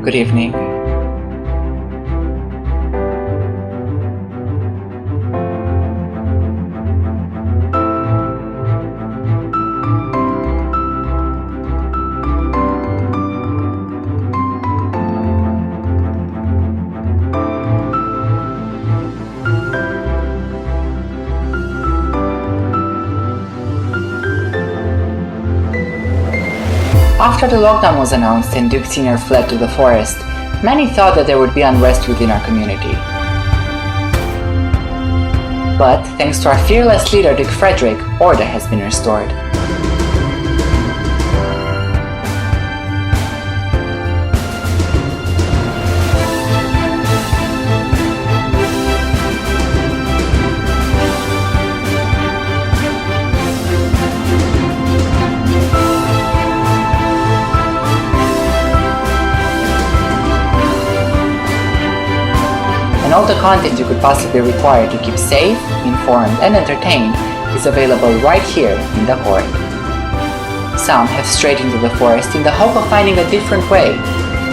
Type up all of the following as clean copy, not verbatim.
Good evening. After the lockdown was announced and Duke Sr. fled to the forest, many thought that there would be unrest within our community. But, thanks to our fearless leader Duke Frederick, order has been restored. And all the content you could possibly require to keep safe, informed, and entertained is available right here in the court. Some have strayed into the forest in the hope of finding a different way,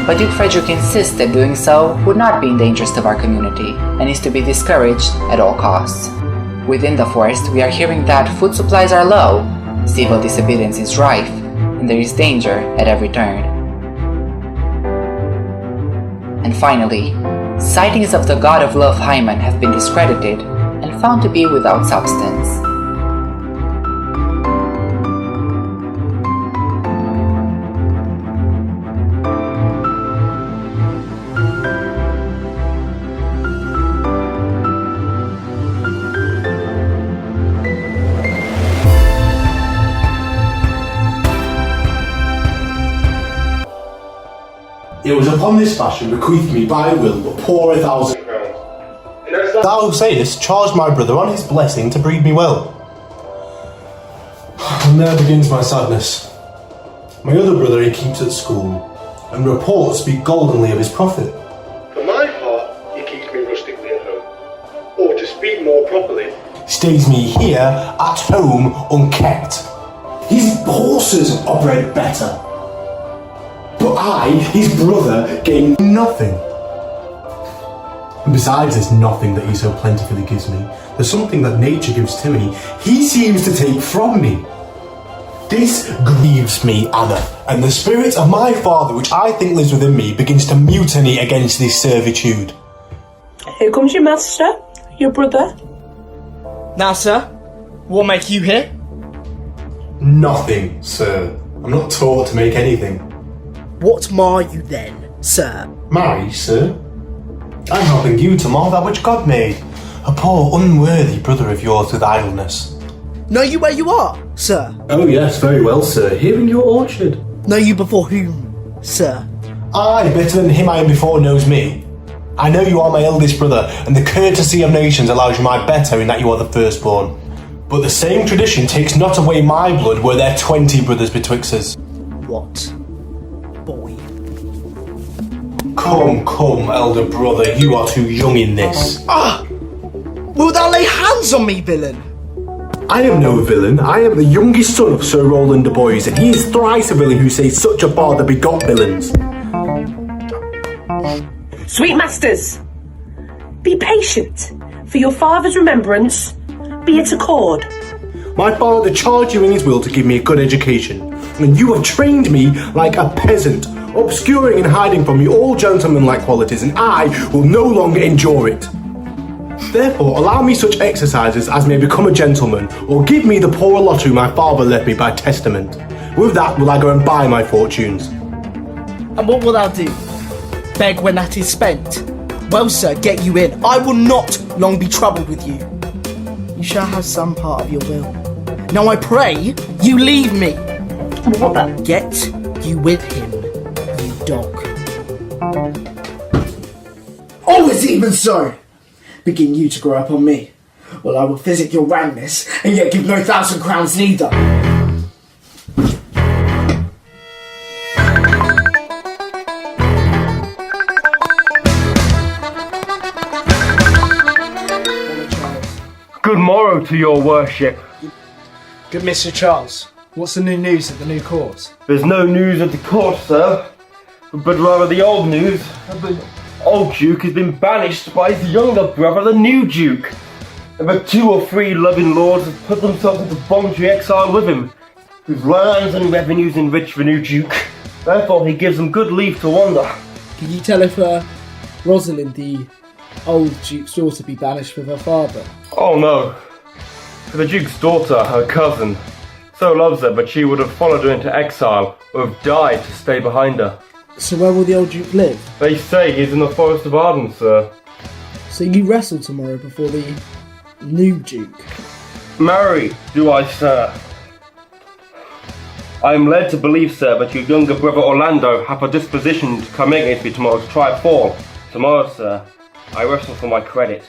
but Duke Frederick insists that doing so would not be in the interest of our community and is to be discouraged at all costs. Within the forest, we are hearing that food supplies are low, civil disobedience is rife, and there is danger at every turn. And finally, sightings of the god of love Hyman have been discredited and found to be without substance. It was upon this fashion bequeathed me by will but poor 1,000 crowns. Thou sayest, charged my brother on his blessing to breed me well. And there begins my sadness. My other brother he keeps at school, and reports speak goldenly of his profit. For my part, he keeps me rustically at home, or to speak more properly, stays me here at home unkept. His horses are bred better. But I, his brother, gain nothing. And besides this nothing that he so plentifully gives me, there's something that nature gives to me, he seems to take from me. This grieves me, Anna, and the spirit of my father, which I think lives within me, begins to mutiny against this servitude. Here comes your master, your brother. Now, sir, what make you here? Nothing, sir. I'm not taught to make anything. What mar you then, sir? Marry, sir? I'm helping you to mar that which God made. A poor, unworthy brother of yours with idleness. Know you where you are, sir? Oh yes, very well, sir. Here in your orchard. Know you before whom, sir? Aye, better than him I am before knows me. I know you are my eldest brother, and the courtesy of nations allows you my better in that you are the firstborn. But the same tradition takes not away my blood were there 20 brothers betwixt us. What? Boy. Come, elder brother, you are too young in this. Ah! Will thou lay hands on me, villain? I am no villain. I am the youngest son of Sir Roland de Boys, and he is thrice a villain who says such a father begot villains. Sweet masters, be patient. For your father's remembrance, be it accord. My father charged you in his will to give me a good education, and you have trained me like a peasant, obscuring and hiding from me all gentlemanlike qualities, and I will no longer endure it. Therefore, allow me such exercises as may become a gentleman, or give me the poor lottery my father left me by testament. With that will I go and buy my fortunes. And what will thou do? Beg when that is spent? Well, sir, get you in. I will not long be troubled with you. You shall have some part of your will. Now I pray, you leave me. What? Get you with him, you dog. Oh, it's even so! Begin you to grow up on me. Well, I will physic your roundness, and yet give no 1,000 crowns neither. Good morrow to your worship. Good Mr. Charles, what's the new news at the new court? There's no news at the court, sir. but rather the old news. The old Duke has been banished by his younger brother, the new Duke. And the 2 or 3 loving lords have put themselves into voluntary exile with him, whose lands and revenues enrich the new Duke. Therefore, he gives them good leave to wander. Can you tell if Rosalind, the old Duke's daughter, be banished with her father? Oh no. For the Duke's daughter, her cousin, so loves her, but she would have followed her into exile, or have died to stay behind her. So where will the old Duke live? They say he's in the Forest of Arden, sir. So you wrestle tomorrow before the new Duke? Marry, do I, sir? I am led to believe, sir, that your younger brother Orlando hath a disposition to come against me tomorrow to try fall. Tomorrow, sir, I wrestle for my credit,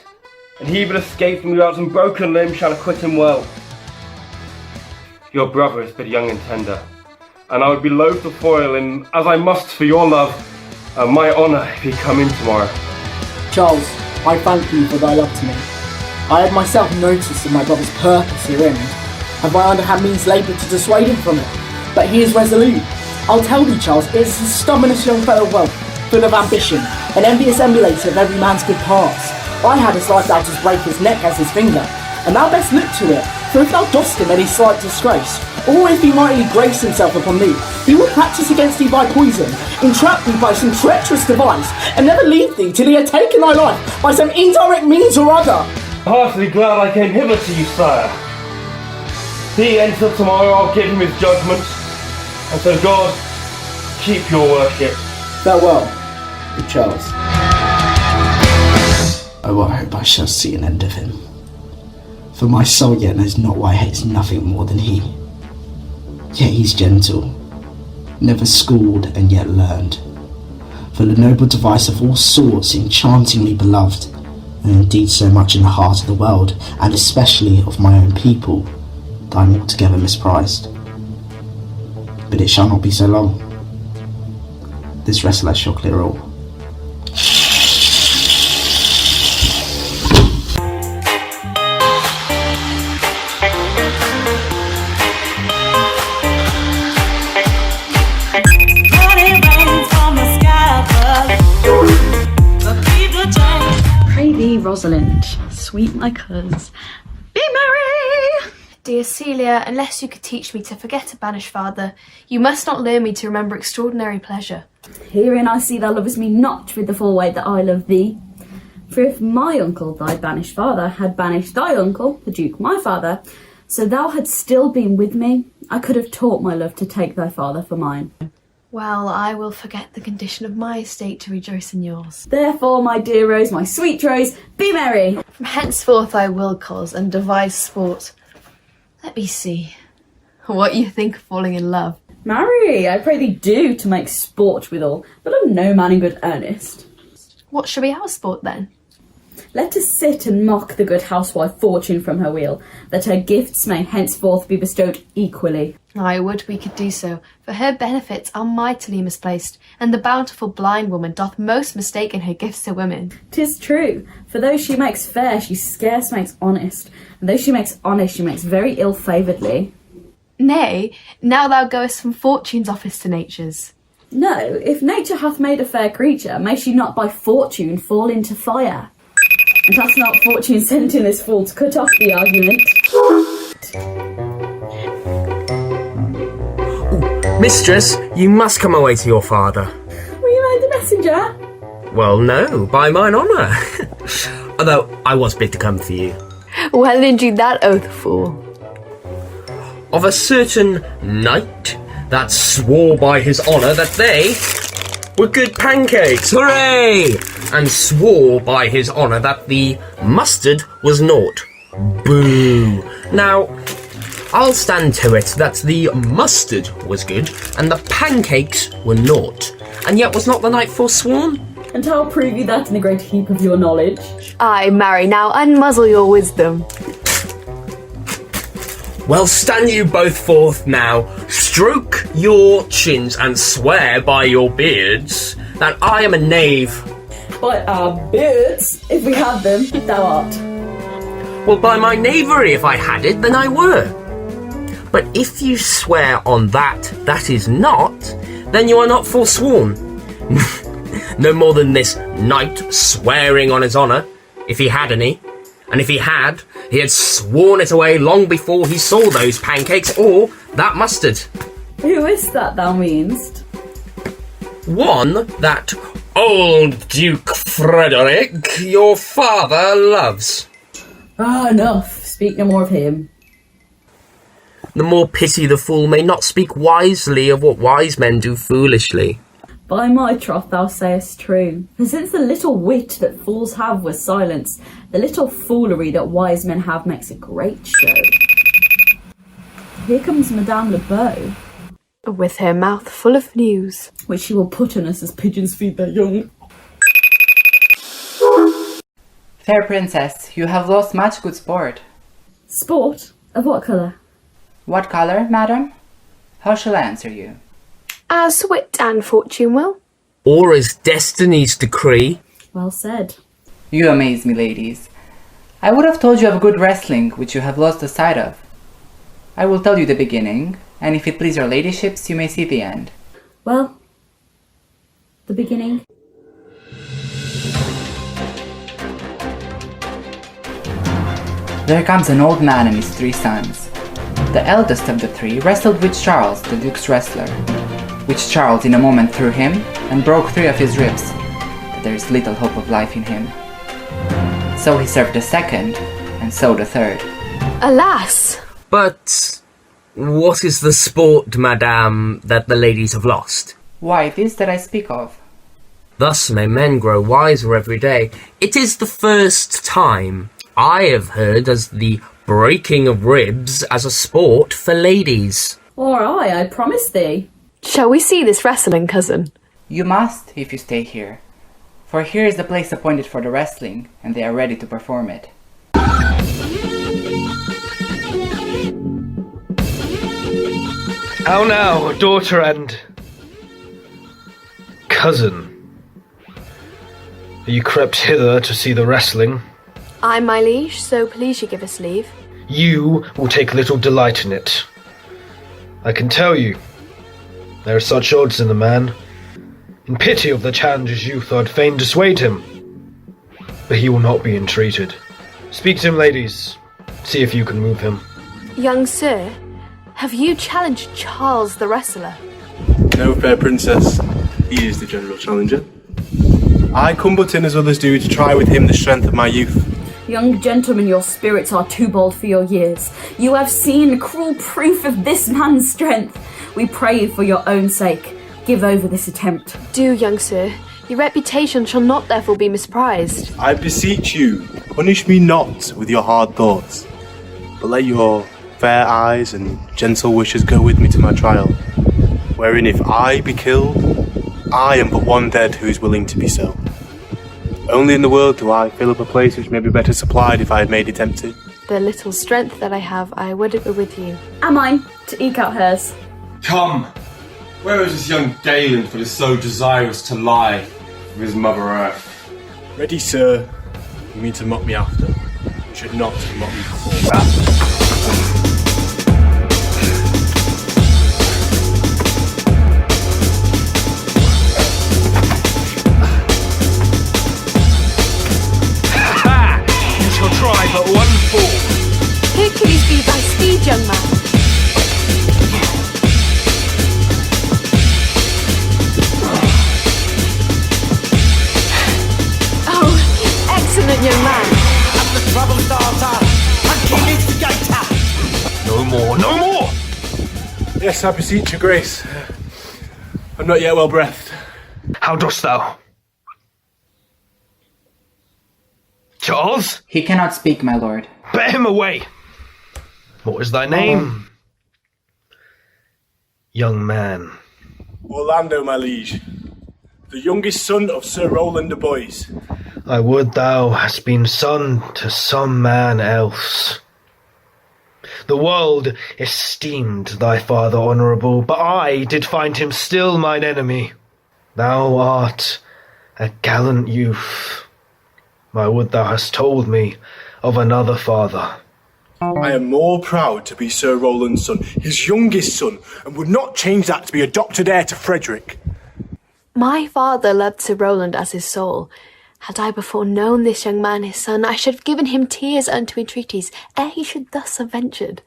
and he that escapes from me without some broken limb shall acquit him well. Your brother is but young and tender, and I would be loath to foil him, as I must for your love and my honour if he come in tomorrow. Charles, I thank you for thy love to me. I had myself noticed of my brother's purpose herein, and by underhand means laboured to dissuade him from it. But he is resolute. I'll tell thee, Charles, it is a stubbornest young fellow well, full of ambition, an envious emulator of every man's good parts. I had as life thou dost break his neck as his finger, and thou best look to it, for if thou dost him any slight disgrace, or if he mightily grace himself upon thee, he will practise against thee by poison, entrap thee by some treacherous device, and never leave thee till he had taken thy life by some indirect means or other. Heartily glad I came hither to you, sire. He enter tomorrow, I'll give him his judgment, and so God keep your worship. Farewell, good Charles. Oh, I hope I shall see an end of him. For my soul yet knows not why hates nothing more than he. Yet he's gentle, never schooled and yet learned. For the noble device of all sorts enchantingly beloved, and indeed so much in the heart of the world, and especially of my own people, that I'm altogether misprized. But it shall not be so long. This wrestler shall clear all. Pray thee, Rosalind, sweet my cuz, be merry! Dear Celia, unless you could teach me to forget a banished father, you must not learn me to remember extraordinary pleasure. Herein I see thou lovest me not with the full way that I love thee. For if my uncle, thy banished father, had banished thy uncle, the Duke, my father, so thou had still been with me, I could have taught my love to take thy father for mine. Well, I will forget the condition of my estate to rejoice in yours. Therefore, my dear Rose, my sweet Rose, be merry! From henceforth I will cause and devise sport. Let me see. What you think of falling in love? Marry, I pray thee do, to make sport withal, but of no man in good earnest. What shall be our sport then? Let us sit and mock the good housewife Fortune from her wheel, that her gifts may henceforth be bestowed equally. I would we could do so, for her benefits are mightily misplaced, and the bountiful blind woman doth most mistake in her gifts to women. 'Tis true, for though she makes fair, she scarce makes honest, and though she makes honest, she makes very ill-favouredly. Nay, now thou goest from Fortune's office to Nature's. No, if nature hath made a fair creature, may she not by fortune fall into fire? And hath not Fortune sent in this fool to cut off the argument? Mistress, you must come away to your father. Were you made the messenger? Well, no, by mine honour. Although I was bid to come for you. Well, indeed, that oath, fool. Of a certain knight that swore by his honour that they were good pancakes, hooray! And swore by his honour that the mustard was naught. Boo! Now, I'll stand to it that the mustard was good and the pancakes were naught. And yet was not the knight forsworn? And I'll prove you that in a great heap of your knowledge. Ay, marry, now unmuzzle your wisdom. Well, stand you both forth now, stroke your chins and swear by your beards that I am a knave. By our beards, if we have them, thou art. Well, by my knavery, if I had it, then I were. But if you swear on that is not, then you are not forsworn. No more than this knight swearing on his honour, if he had any. And if he had sworn it away long before he saw those pancakes or that mustard. Who is that thou meanst? One that old Duke Frederick, your father, loves. Ah, enough. Speak no more of him. The more pity the fool may not speak wisely of what wise men do foolishly. By my troth thou sayest true, for since the little wit that fools have was silence, the little foolery that wise men have makes a great show. Here comes Madame Le Beau, with her mouth full of news, which she will put on us as pigeons feed their young. Fair princess, you have lost much good sport. Sport? Of what colour? What colour, madam? How shall I answer you? as wit and fortune will. Or as destiny's decree. Well said. You amaze me, ladies. I would have told you of good wrestling, which you have lost the sight of. I will tell you the beginning, and if it please your ladyships, you may see the end. Well, the beginning. There comes an old man and his 3 sons. The eldest of the 3 wrestled with Charles, the Duke's wrestler, which Charles in a moment threw him and broke 3 of his ribs, but there is little hope of life in him. So he served the 2nd, and so the 3rd. Alas! But what is the sport, madame, that the ladies have lost? Why, this that I speak of. Thus may men grow wiser every day. It is the first time I have heard as the breaking of ribs as a sport for ladies. Or I promise thee. Shall we see this wrestling, cousin? You must, if you stay here. For here is the place appointed for the wrestling, and they are ready to perform it. How now, daughter and cousin? Are you crept hither to see the wrestling? Aye, my liege, so please you give us leave. You will take little delight in it. I can tell you, there are such odds in the man. In pity of the challenger's youth, I'd fain dissuade him. But he will not be entreated. Speak to him, ladies. See if you can move him. Young sir, have you challenged Charles the wrestler? No, fair princess. He is the general challenger. I come but in as others do to try with him the strength of my youth. Young gentlemen, your spirits are too bold for your years. You have seen cruel proof of this man's strength. We pray for your own sake. Give over this attempt. Do, young sir. Your reputation shall not therefore be misprized. I beseech you, punish me not with your hard thoughts, but let your fair eyes and gentle wishes go with me to my trial, wherein if I be killed, I am but one dead who is willing to be so. Only in the world do I fill up a place which may be better supplied if I had made it empty. The little strength that I have, I would it were with you. And mine, to eke out hers. Come! Where is this young Galen that is so desirous to lie with his mother earth? Ready, sir. You mean to mock me after. You should not mock me before. You shall try but one fall. Hercules be thy speed, young man. Oh, excellent young man. I'm the trouble starter. I'm king instigator. No more, no more! Yes, I beseech your grace. I'm not yet well breathed. How dost thou? Charles? He cannot speak, my lord. Bear him away! What is thy name? Young man. Orlando, my liege. The youngest son of Sir Roland de Boys. I would thou hast been son to some man else. The world esteemed thy father honourable, but I did find him still mine enemy. Thou art a gallant youth. I would thou hast told me of another father. I am more proud to be Sir Roland's son, his youngest son, and would not change that to be adopted heir to Frederick. My father loved Sir Rowland as his soul. Had I before known this young man his son, I should have given him tears unto entreaties, ere he should thus have ventured.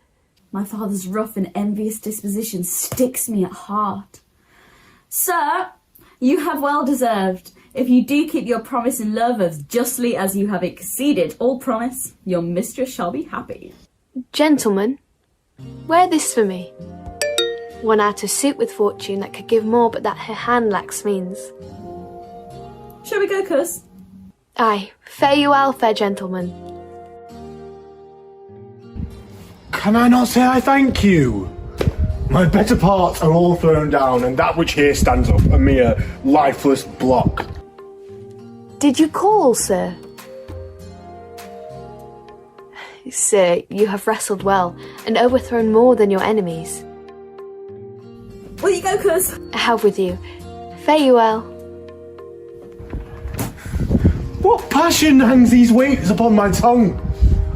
My father's rough and envious disposition sticks me at heart. Sir, you have well deserved. If you do keep your promise in love as justly as you have exceeded all promise, your mistress shall be happy. Gentlemen, wear this for me. One out of suit with fortune that could give more, but that her hand lacks means. Shall we go, Cuss? Aye, fare you well, fair gentlemen. Can I not say I thank you? My better parts are all thrown down, and that which here stands up, a mere lifeless block. Did you call, sir? Sir, you have wrestled well, and overthrown more than your enemies. Will you go, Cuss? Have with you. Fare you well. What passion hangs these weights upon my tongue?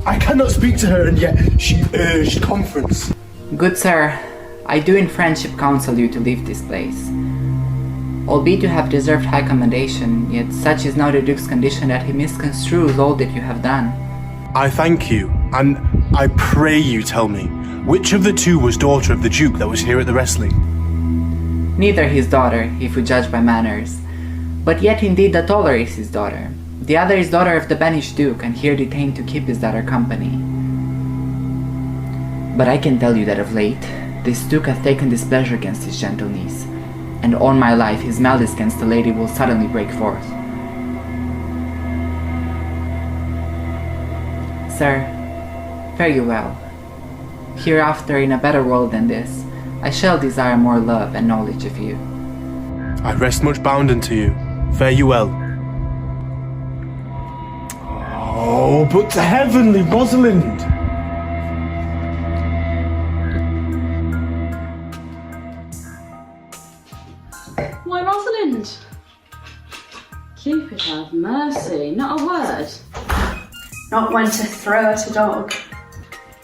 I cannot speak to her, and yet she urged conference. Good sir, I do in friendship counsel you to leave this place. Albeit you have deserved high commendation, yet such is now the Duke's condition that he misconstrues all that you have done. I thank you, and I pray you tell me, which of the two was daughter of the Duke that was here at the wrestling? Neither his daughter, if we judge by manners, but yet indeed the taller is his daughter. The other is daughter of the banished Duke, and here detained to keep his daughter company. But I can tell you that of late, this Duke hath taken displeasure against his gentle niece, and on my life his malice against the lady will suddenly break forth. Sir, fare you well. Hereafter, in a better world than this, I shall desire more love and knowledge of you. I rest much bounden to you. Fare you well. Oh, but to heavenly Rosalind! Why, Rosalind? Cupid have mercy, not a word. Not one to throw at a dog.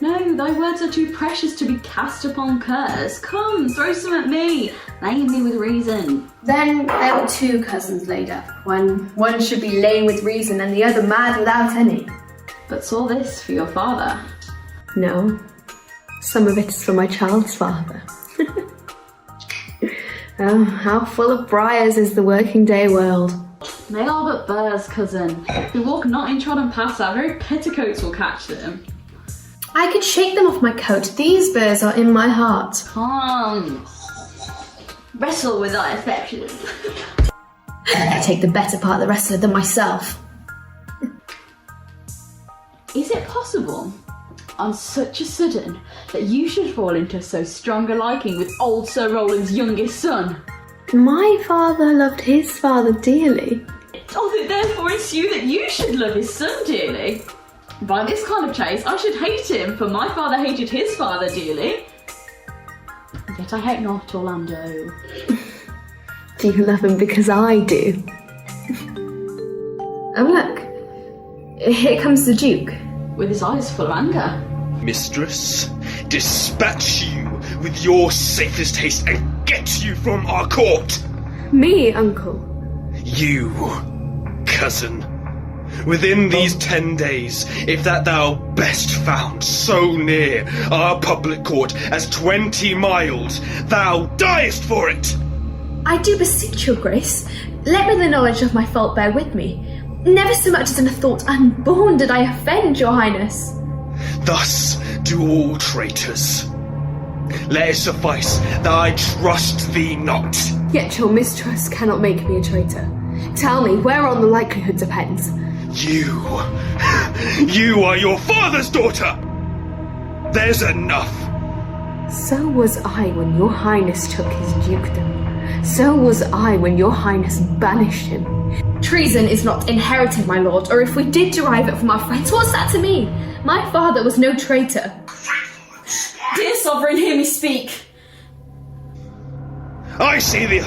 No, thy words are too precious to be cast upon curs. Come, throw some at me. Lay me with reason. Then there were two cousins laid up. One should be lame with reason and the other mad without any. But saw this for your father? No. Some of it is for my child's father. Oh, how full of briars is the working day world. They are but burrs, cousin. Who walk not in trodden paths, our very petticoats will catch them. I could shake them off my coat. These burrs are in my heart. Come. Wrestle with thy affections. I take the better part of the wrestler than myself. Is it possible, on such a sudden, that you should fall into so strong a liking with old Sir Rowland's youngest son? My father loved his father dearly. Doth it therefore ensue that you should love his son dearly? By this kind of chase, I should hate him, for my father hated his father dearly. Yet I hate not Orlando. Do you love him because I do? Oh look, here comes the Duke. With his eyes full of anger. Mistress, dispatch you with your safest haste and get you from our court. Me, uncle. You, cousin. Within these 10 days, if that thou best found so near our public court as 20 miles, thou diest for it. I do beseech your grace, let me the knowledge of my fault bear with me. Never so much as in a thought unborn did I offend your highness. Thus do all traitors. Let it suffice that I trust thee not. Yet your mistrust cannot make me a traitor. Tell me, whereon the likelihood depends. You are your father's daughter! There's enough! So was I when your highness took his dukedom. So was I when your highness banished him. Treason is not inherited, my lord, or if we did derive it from our friends, what's that to me? My father was no traitor. Dear sovereign, hear me speak. I see thee.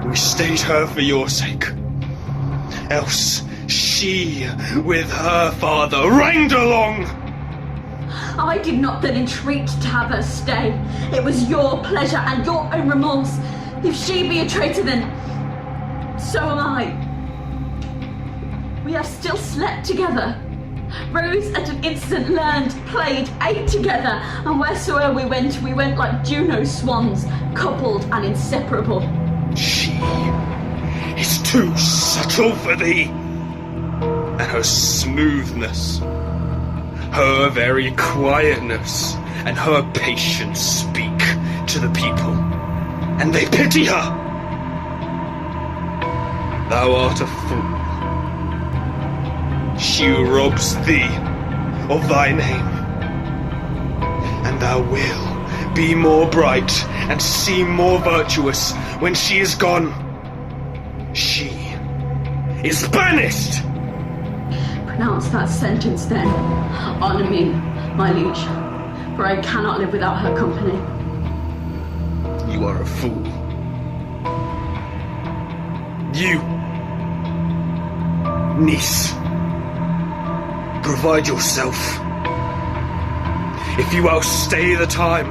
We stayed her for your sake. Else she, with her father, ranged along. I did not then entreat to have her stay. It was your pleasure and your own remorse. If she be a traitor, then so am I. We have still slept together, rose at an instant, learned, played, ate together, and wheresoever we went like Juno's swans, coupled and inseparable. She is too subtle for thee, and her smoothness, her very quietness, and her patience speak to the people, and they pity her. Thou art a fool. She robs thee of thy name, and thou will be more bright and seem more virtuous when she is gone. She is banished! Pronounce that sentence then. Honour me, my liege, for I cannot live without her company. You are a fool. You, niece, provide yourself. If you outstay the time,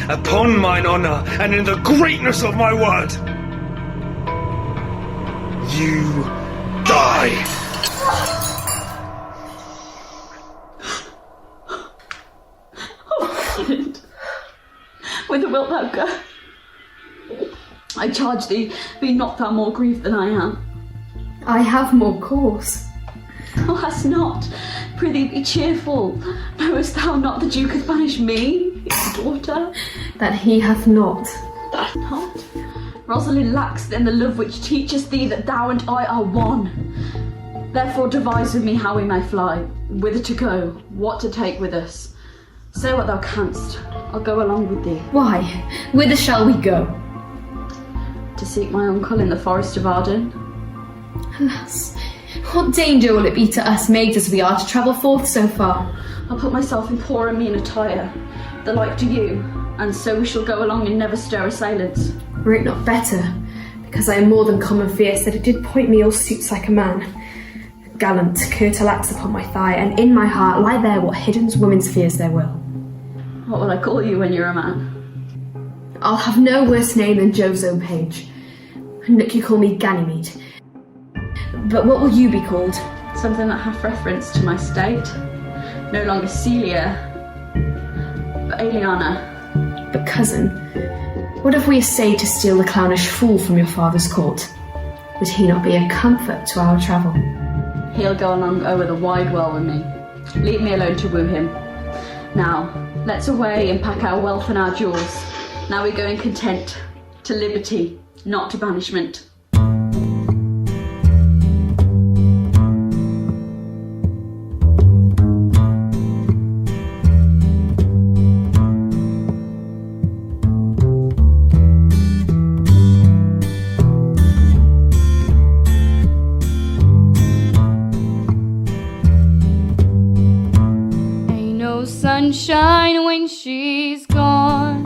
upon mine honour and in the greatness of my word, you die. Oh, Flint, whither wilt thou go? I charge thee, be not thou more grieved than I am. I have more cause. Thou hast not. Prithee, be cheerful. Knowest thou not the Duke hath banished me, his daughter? That he hath not. That not? Rosalind lacks then the love which teaches thee that thou and I are one. Therefore devise with me how we may fly, whither to go, what to take with us. Say what thou canst. I'll go along with thee. Why? Whither shall we go? To seek my uncle in the forest of Arden. Alas, what danger will it be to us maids as we are to travel forth so far? I'll put myself in poor and mean attire, the like to you, and so we shall go along and never stir assailants. Were it not better, because I am more than common fierce, that it did point me all suits like a man. A gallant curtal axe upon my thigh, and in my heart lie there what hidden women's fears there will. What will I call you when you're a man? I'll have no worse name than Jove's own page. And look, you call me Ganymede. But what will you be called? Something that hath reference to my state. No longer Celia, but Aeliana. But cousin, what if we essayed to steal the clownish fool from your father's court? Would he not be a comfort to our travel? He'll go along over the wide world with me. Leave me alone to woo him. Now, let's away and pack our wealth and our jewels. Now we go in content, to liberty, not to banishment. Sunshine when she's gone.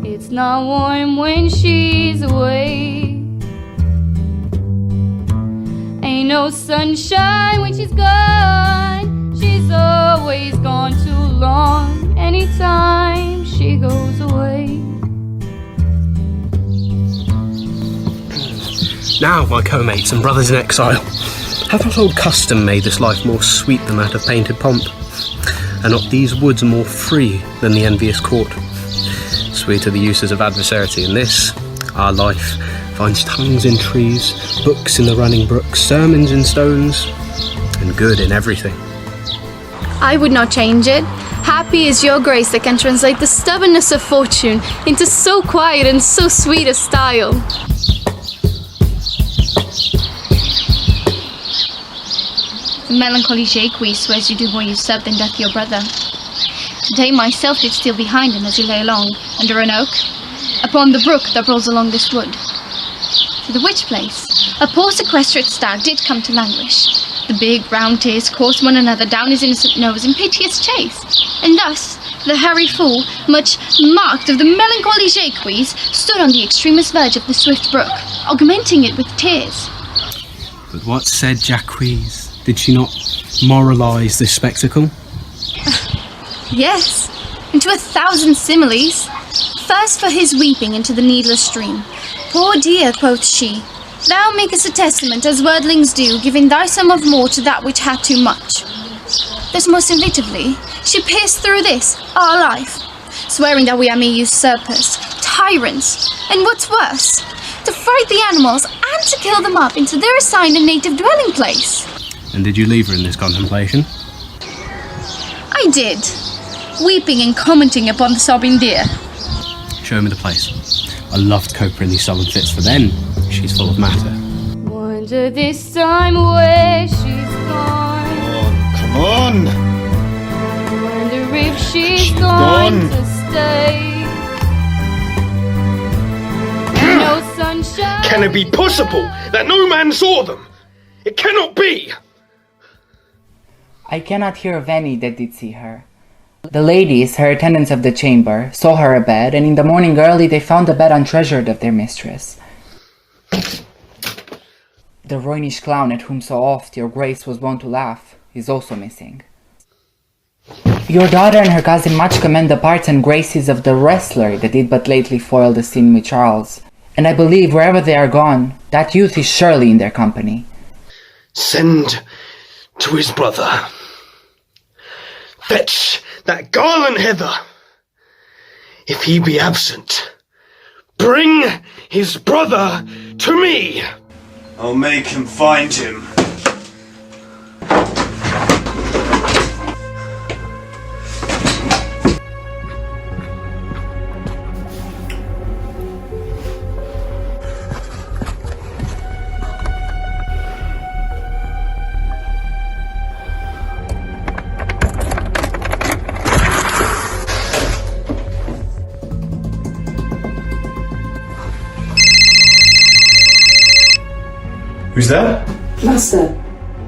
It's not warm when she's away. Ain't no sunshine when she's gone. She's always gone too long. Anytime she goes away. Now, my co-mates and brothers in exile, hath not old custom made this life more sweet than that of painted pomp? And not these woods more free than the envious court? Sweet are the uses of adversity, and this, our life, finds tongues in trees, books in the running brooks, sermons in stones, and good in everything. I would not change it. Happy is your grace that can translate the stubbornness of fortune into so quiet and so sweet a style. The melancholy Jeczalik swears you do more usurp than doth your brother. Today myself did steal behind him as he lay along, under an oak, upon the brook that rolls along this wood. To the which place a poor sequestrate stag did come to languish. The big round tears coursed one another down his innocent nose in piteous chase, and thus the hairy fool, much marked of the melancholy Jeczalik, stood on the extremest verge of the swift brook, augmenting it with tears. But what said Jacques? Did she not moralise this spectacle? Yes, into 1,000 similes. first for his weeping into the needless stream. Poor dear, quoth she, thou makest a testament, as worldlings do, giving thy sum of more to that which had too much. Thus most invitively, she pierced through this, our life, swearing that we are mere usurpers, tyrants, and what's worse, to fright the animals and to kill them up into their assigned and native dwelling place. And did you leave her in this contemplation? I did, weeping and commenting upon the sobbing deer. Show me the place. I loved Copra in these solemn fits, for then she's full of matter. Wonder this time where she's gone. Come on! Wonder if she's going to stay. No sunshine. Can it be possible that no man saw them? It cannot be! I cannot hear of any that did see her. The ladies, her attendants of the chamber, saw her abed, and in the morning early they found the bed untreasured of their mistress. The Roynish clown at whom so oft your grace was wont to laugh is also missing. Your daughter and her cousin much commend the parts and graces of the wrestler that did but lately foil the sin with Charles, and I believe wherever they are gone, that youth is surely in their company. Send to his brother. Fetch that garland hither. If he be absent, bring his brother to me. I'll make him find him. Who's there? Master,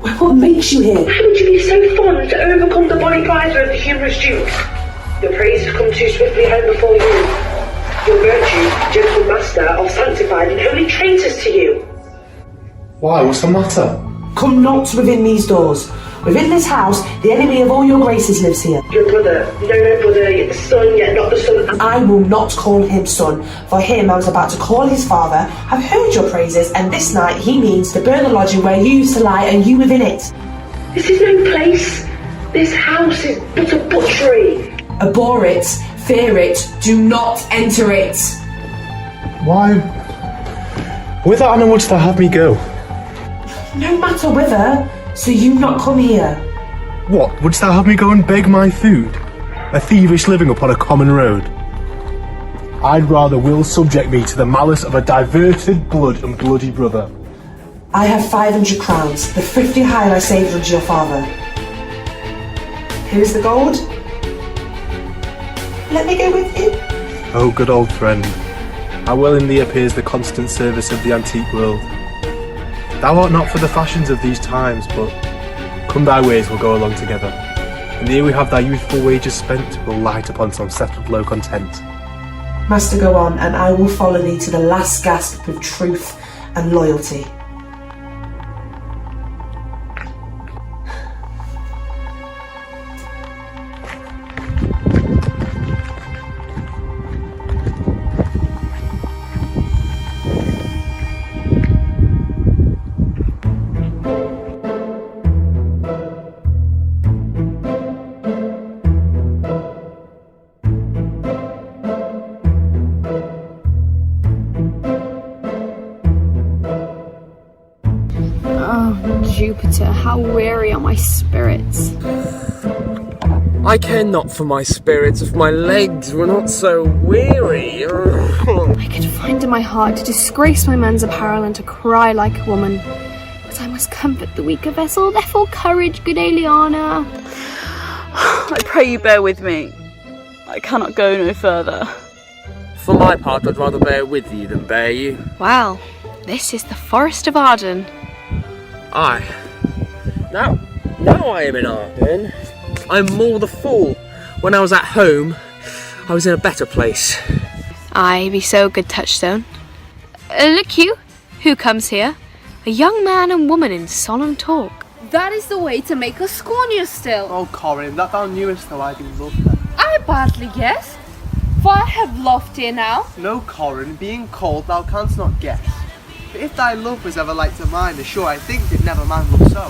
what makes you here? How would you be so fond to overcome the bonny prizer of the humorous Duke? Your praise has come too swiftly home before you. Your virtue, gentle master, are sanctified and holy traitors to you. Why? What's the matter? Come not within these doors. Within this house, the enemy of all your graces lives here. Your brother, no brother, yet the son, yet not the son. And I will not call him son. For him I was about to call his father. I've heard your praises, and this night he means to burn the lodging where you used to lie, and you within it. This is no place. This house is but a butchery. Abhor it, fear it, do not enter it. Why? Whither, Anna, wouldst thou have me go? No matter whither, so you not come here. What, wouldst thou have me go and beg my food? A thievish living upon a common road? I'd rather will subject me to the malice of a diverted blood and bloody brother. I have 500 crowns, the 50 hire I saved unto your father. Here's the gold. Let me go with you. Oh, good old friend, how well in thee appears the constant service of the antique world. Thou art not for the fashions of these times, but come thy ways, we'll go along together. And ere we have thy youthful wages spent, we'll light upon some settled low content. Master, go on, and I will follow thee to the last gasp with truth and loyalty. Jupiter, how weary are my spirits. I care not for my spirits if my legs were not so weary. I could find in my heart to disgrace my man's apparel and to cry like a woman. But I must comfort the weaker vessel, therefore courage, good Eliana. I pray you bear with me. I cannot go no further. For my part, I'd rather bear with you than bear you. Well, this is the Forest of Arden. Aye. Now I am in Arden. I'm more the fool. When I was at home, I was in a better place. Aye, be so good, Touchstone. Look you, who comes here? A young man and woman in solemn talk. That is the way to make us scorn you still. Oh, Corin, that thou knewest though I do love her. I badly guess. for I have loved thee now. No, Corin, being cold thou canst not guess. But if thy love was ever like to mine, assure I think did never man look so.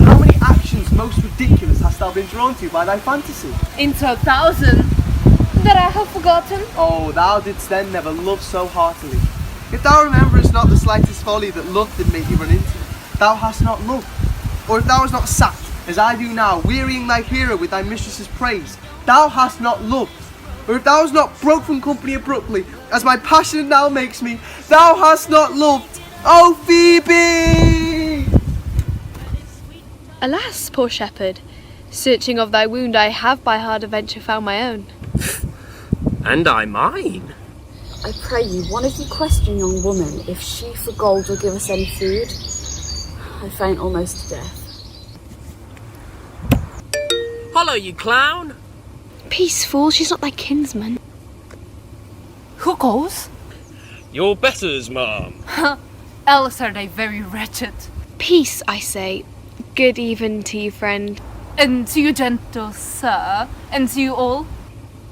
How many actions most ridiculous hast thou been drawn to by thy fantasy? Into 1,000 that I have forgotten. Oh, thou didst then never love so heartily. If thou rememberest not the slightest folly that love did make thee run into, thou hast not loved. Or if thou hast not sat, as I do now, wearying thy hero with thy mistress's praise, thou hast not loved. Or if thou hast not broke from company abruptly, as my passion now makes me, thou hast not loved. Oh, Phoebe! Alas, poor shepherd, searching of thy wound I have by hard adventure found my own. And I mine. I pray you, one of you question young woman if she for gold will give us any food. I faint almost to death. Hollow, you clown! Peace, fool, she's not thy kinsman. Who goes? Your betters, ma'am. Else are they very wretched. Peace, I say. Good even to you, friend. And to you, gentle sir, and to you all.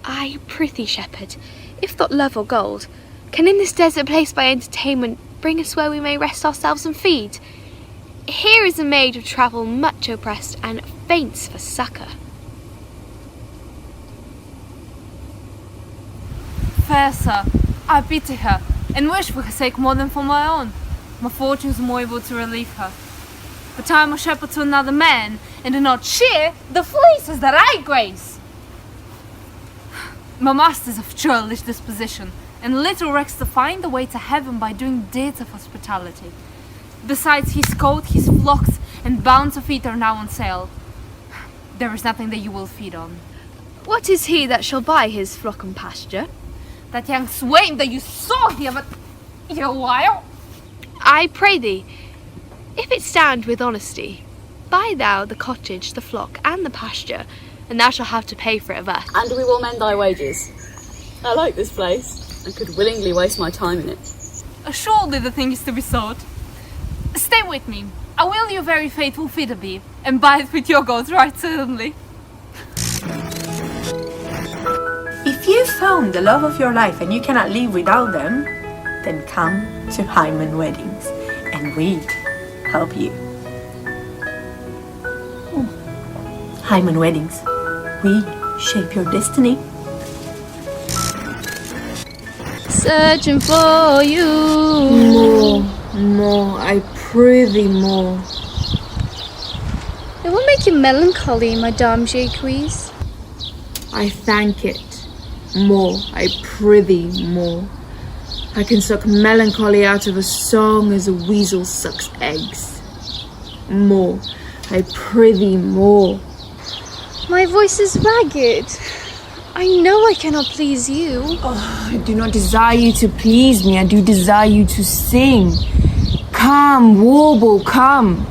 I prithee, shepherd, if thought love or gold, can in this desert place by entertainment bring us where we may rest ourselves and feed? Here is a maid of travel much oppressed and faints for succour. Fair sir, I pity her, and wish for her sake more than for my own. My fortunes are more able to relieve her. But I am a shepherd to another man, and do not share the fleeces that I graze. My master's of churlish disposition, and little recks to find the way to heaven by doing deeds of hospitality. Besides his coat, his flocks, and bounds of feet are now on sale. There is nothing that you will feed on. What is he that shall buy his flock and pasture? That young swain that you saw here but a while. I pray thee, if it stand with honesty, buy thou the cottage, the flock, and the pasture, and thou shalt have to pay for it of us. And we will mend thy wages. I like this place, and could willingly waste my time in it. Surely the thing is to be sought. Stay with me. I will your very faithful feeder be, and buy it with your gold right certainly. If you found the love of your life and you cannot live without them, then come to Hyman Weddings, and we help you. Hyman Weddings, we shape your destiny. Searching for you. More, I prithee more. It will make you melancholy, Madame Jacques. I thank it. More, I prithee more. I can suck melancholy out of a song as a weasel sucks eggs. More, I prithee more. My voice is ragged. I know I cannot please you. Oh, I do not desire you to please me. I do desire you to sing. Come, warble, come.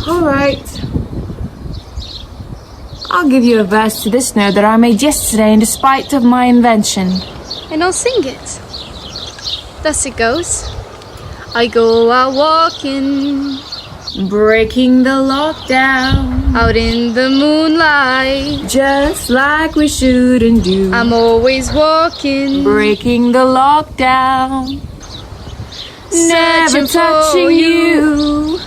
All right. I'll give you a verse to this note that I made yesterday in despite of my invention. And I'll sing it. Thus it goes. I go out walking, breaking the lockdown, out in the moonlight, just like we shouldn't do. I'm always walking, breaking the lockdown, never touching you.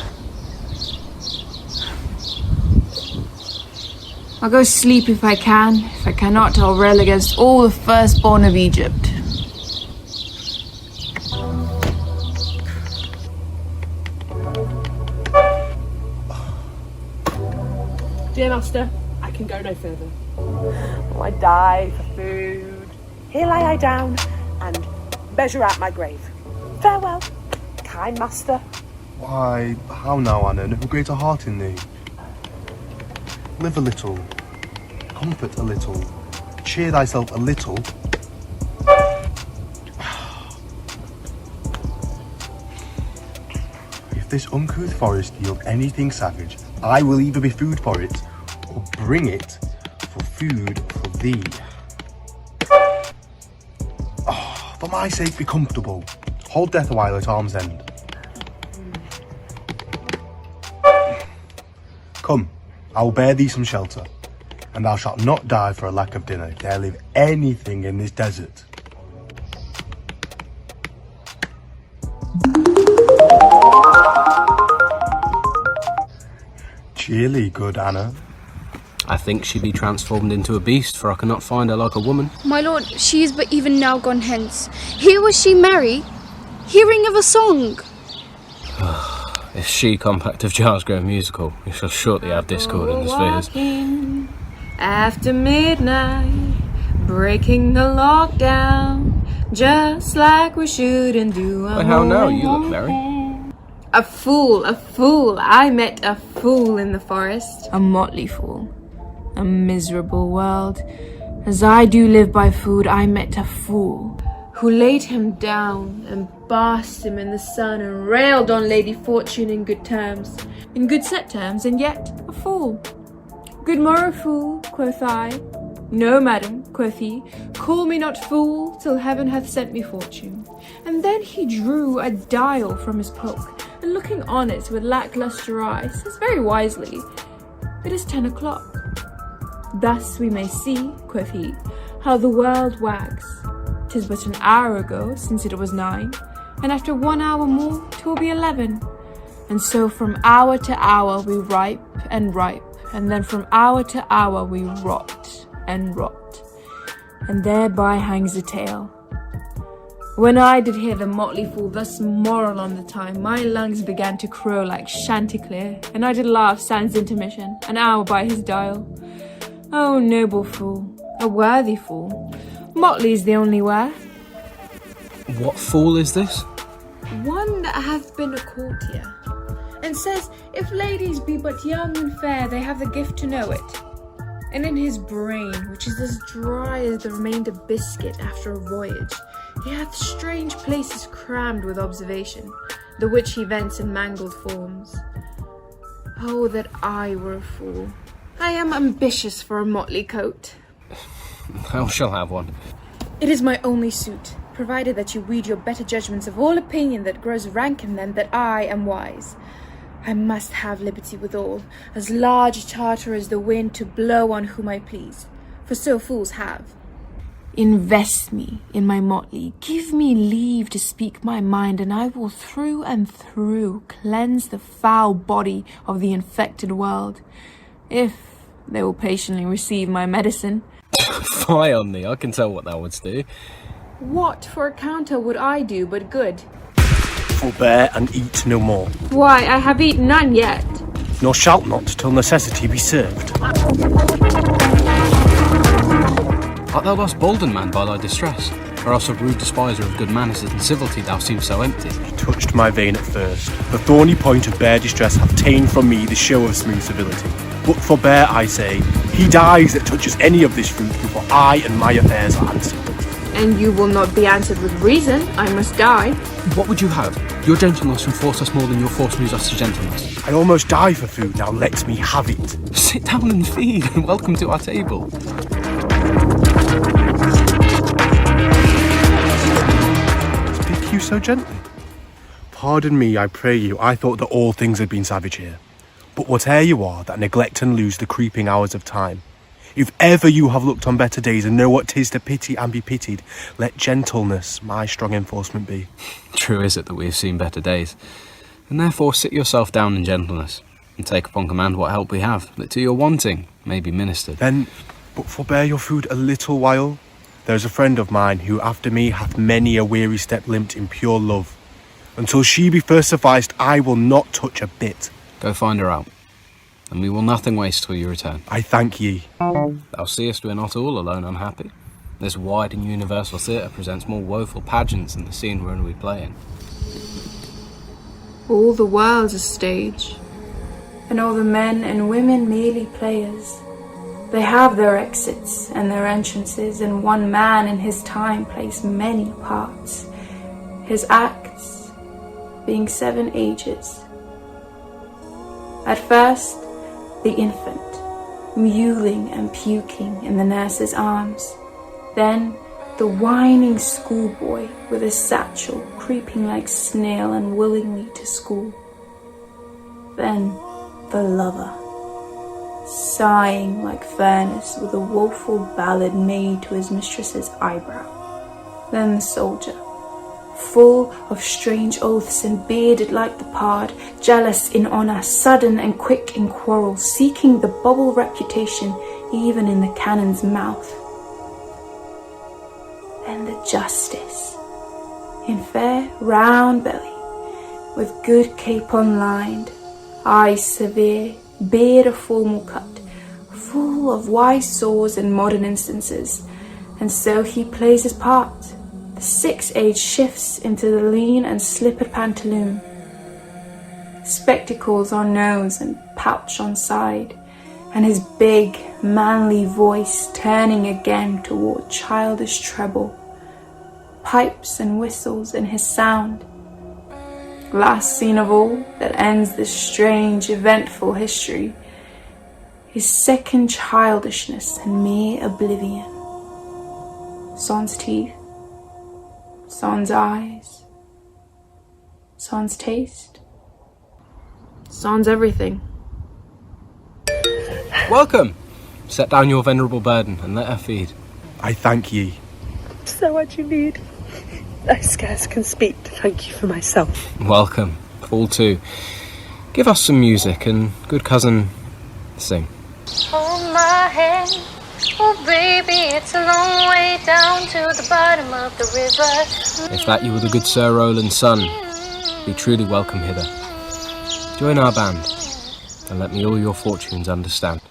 I'll go sleep if I can. If I cannot, I'll rail against all the firstborn of Egypt. Dear master, I can go no further. Oh, I die for food. Here lie I down and measure out my grave. Farewell, kind master. Why, how now, Anna, no greater heart in thee? Live a little, comfort a little, cheer thyself a little. If this uncouth forest yield anything savage, I will either be food for it, or bring it for food for thee. Oh, for my sake be comfortable, hold death a while at arm's end. Come, I will bear thee some shelter. and thou shalt not die for a lack of dinner, dare leave anything in this desert. Cheerly, good Anna. I think she be transformed into a beast, for I cannot find her like a woman. My lord, she is but even now gone hence. Here was she merry, hearing of a song. If she compact of jars grow musical, we shall shortly have discord in the spheres. Walking after midnight, breaking the lockdown, just like we shouldn't do. Why, how now? You look merry. A fool, I met a fool in the forest. A motley fool. A miserable world. As I do live by food, I met a fool who laid him down and basked him in the sun and railed on Lady Fortune in good terms, in good set terms, and yet a fool. Good morrow, fool, quoth I. No, madam, quoth he, call me not fool till heaven hath sent me fortune. And then he drew a dial from his poke, and looking on it with lacklustre eyes, says very wisely, it is 10 o'clock. Thus we may see, quoth he, how the world wags. 'Tis but an hour ago since it was 9, and after 1 hour more 'twill be 11. And so from hour to hour we ripe, and then from hour to hour we rot, and thereby hangs the tale. When I did hear the motley fool thus moral on the time, my lungs began to crow like chanticleer, and I did laugh sans intermission, an hour by his dial. Oh, noble fool, a worthy fool, motley's the only wear. What fool is this? One that hath been a courtier, and says if ladies be but young and fair, they have the gift to know it. And in his brain, which is as dry as the remainder biscuit after a voyage, he hath strange places crammed with observation, the which he vents in mangled forms. Oh, that I were a fool. I am ambitious for a motley coat. I shall have one. It is my only suit, provided that you weed your better judgments of all opinion that grows rank in them that I am wise. I must have liberty withal, as large a charter as the wind to blow on whom I please, for so fools have. Invest me in my motley, give me leave to speak my mind, and I will through and through cleanse the foul body of the infected world, if they will patiently receive my medicine. Fie on thee, I can tell what thou wouldst do. What for a counter would I do but good? Forbear and eat no more, Why, I have eaten none yet. nor shalt not till necessity be served. Art thou thus bolden, man, by thy distress? Or else a rude despiser of good manners and civility thou seemst so empty? He touched my vein at first. The thorny point of bare distress hath ta'en from me the show of smooth civility. But forbear, I say, he dies that touches any of this fruit before I and my affairs are answered. And you will not be answered with reason. I must die. What would you have? Your gentleness can force us more than your force moves us to gentleness. I almost die for food, now let me have it. Sit down and feed, and welcome to our table. Speak you so gently? Pardon me, I pray you, I thought that all things had been savage here. But whate'er you are that neglect and lose the creeping hours of time, if ever you have looked on better days and know what 'tis to pity and be pitied, let gentleness my strong enforcement be. True is it that we have seen better days, and therefore sit yourself down in gentleness, and take upon command what help we have, that to your wanting may be ministered. Then, but forbear your food a little while. There is a friend of mine who after me hath many a weary step limped in pure love. Until she be first sufficed, I will not touch a bit. Go find her out, and we will nothing waste till you return. I thank ye. Thou seest we are not all alone unhappy. This wide and universal theatre presents more woeful pageants than the scene wherein we play in. All the world's a stage, and all the men and women merely players. They have their exits and their entrances, and one man in his time plays many parts, his acts being 7 ages. At first, the infant, mewling and puking in the nurse's arms. Then, the whining schoolboy with a satchel creeping like snail unwillingly to school. Then, the lover, sighing like furnace with a woeful ballad made to his mistress's eyebrow. Then the soldier, full of strange oaths and bearded like the pard, jealous in honour, sudden and quick in quarrel, seeking the bubble reputation even in the cannon's mouth. Then the justice, in fair round belly, with good capon lined, eyes severe, beard a formal cut, full of wise saws and modern instances, and so he plays his part. The 6 age shifts into the lean and slippered pantaloon, spectacles on nose and pouch on side, and his big, manly voice turning again toward childish treble, pipes and whistles in his sound. Last scene of all that ends this strange, eventful history is second childishness and mere oblivion. Sans teeth, sans eyes, sans taste, sans everything. Welcome! Set down your venerable burden and let her feed. I thank ye. So what you need? I scarce can speak to thank you for myself. Welcome, fall to. Give us some music and, good cousin, sing. Hold my hand, oh baby, it's a long way down to the bottom of the river. If that you were the good Sir Roland's son, be truly welcome hither. Join our band, and let me all your fortunes understand.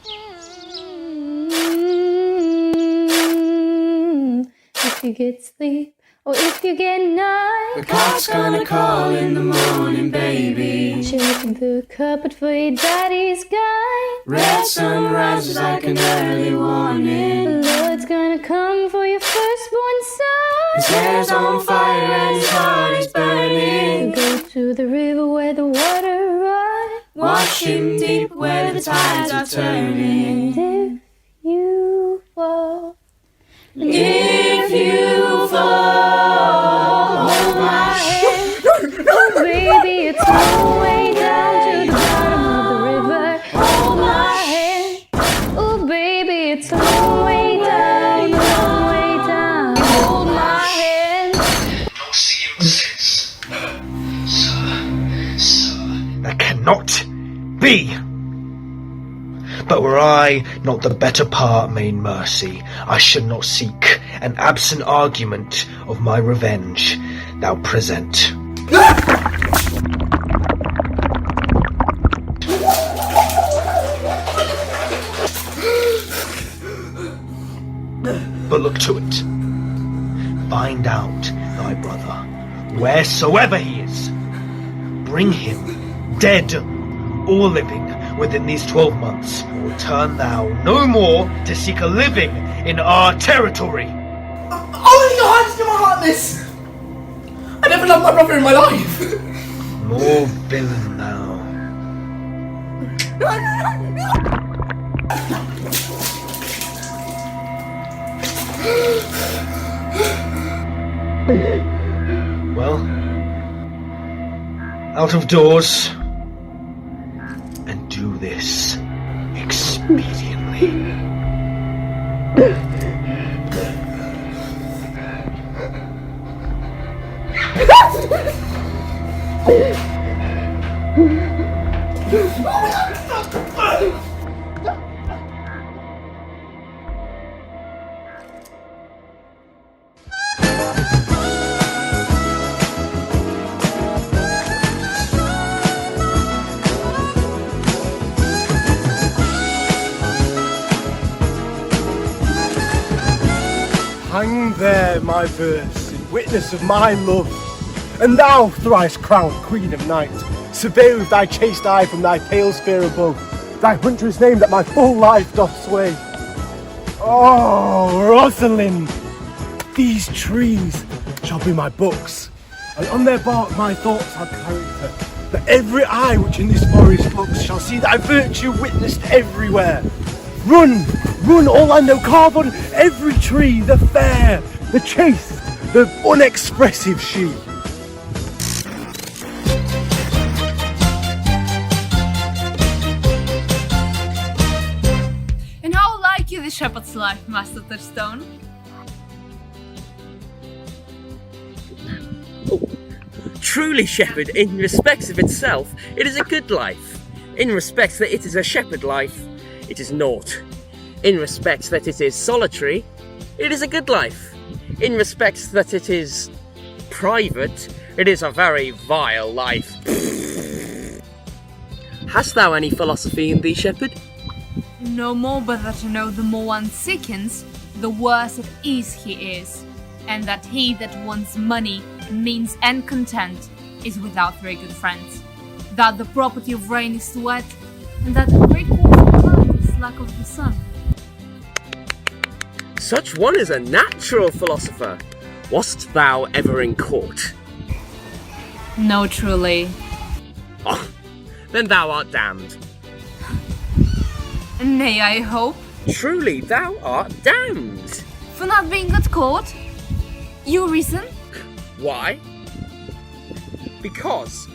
If you get sleep, or if you get night, the cock's gonna call in the morning, baby. Checking the cupboard for your daddy's guy. Red sun rises like an early warning. The Lord's gonna come for your firstborn son. His hair's on fire and his heart is burning. Go to the river where the water runs. Wash him deep where the tides are turning. And if you fall, if you fall, hold my hand. Oh baby, it's a long way down to the bottom of the river. Hold my hand. Oh baby, it's a long way down, long way down. Hold my hand. Don't see him since. Sir. That cannot be. But were I not the better part, main mercy, I should not seek an absent argument of my revenge thou present. But look to it. Find out thy brother, wheresoever he is. Bring him, dead or living, within these 12 months, or turn thou no more to seek a living in our territory. Only your hands to my heartless! I never loved my brother in my life! More villain thou. Well, out of doors, and do this expediently. Hang there my verse, in witness of my love. And thou, thrice-crowned Queen of Night, survey with thy chaste eye from thy pale sphere above, thy huntress name that my full life doth sway. Oh, Rosalind, these trees shall be my books, and on their bark my thoughts are character, that every eye which in this forest looks shall see thy virtue witnessed everywhere. Run, run, all I know, carve on every tree, the fair, the chaste, the unexpressive she. shepherd's life, Master Touchstone? Truly, shepherd, in respects of itself, it is a good life. In respects that it is a shepherd life, it is naught. In respects that it is solitary, it is a good life. In respects that it is private, it is a very vile life. Hast thou any philosophy in thee, shepherd? No more but that to know the more one sickens, the worse at ease he is, and that he that wants money, means, and content is without very good friends, that the property of rain is sweat, and that the great cause of blood is lack of the sun. Such one is a natural philosopher. Wast thou ever in court? No, truly. Oh, then thou art damned. Nay, I hope. Truly, thou art damned. For not being at court? Your reason? Why? Because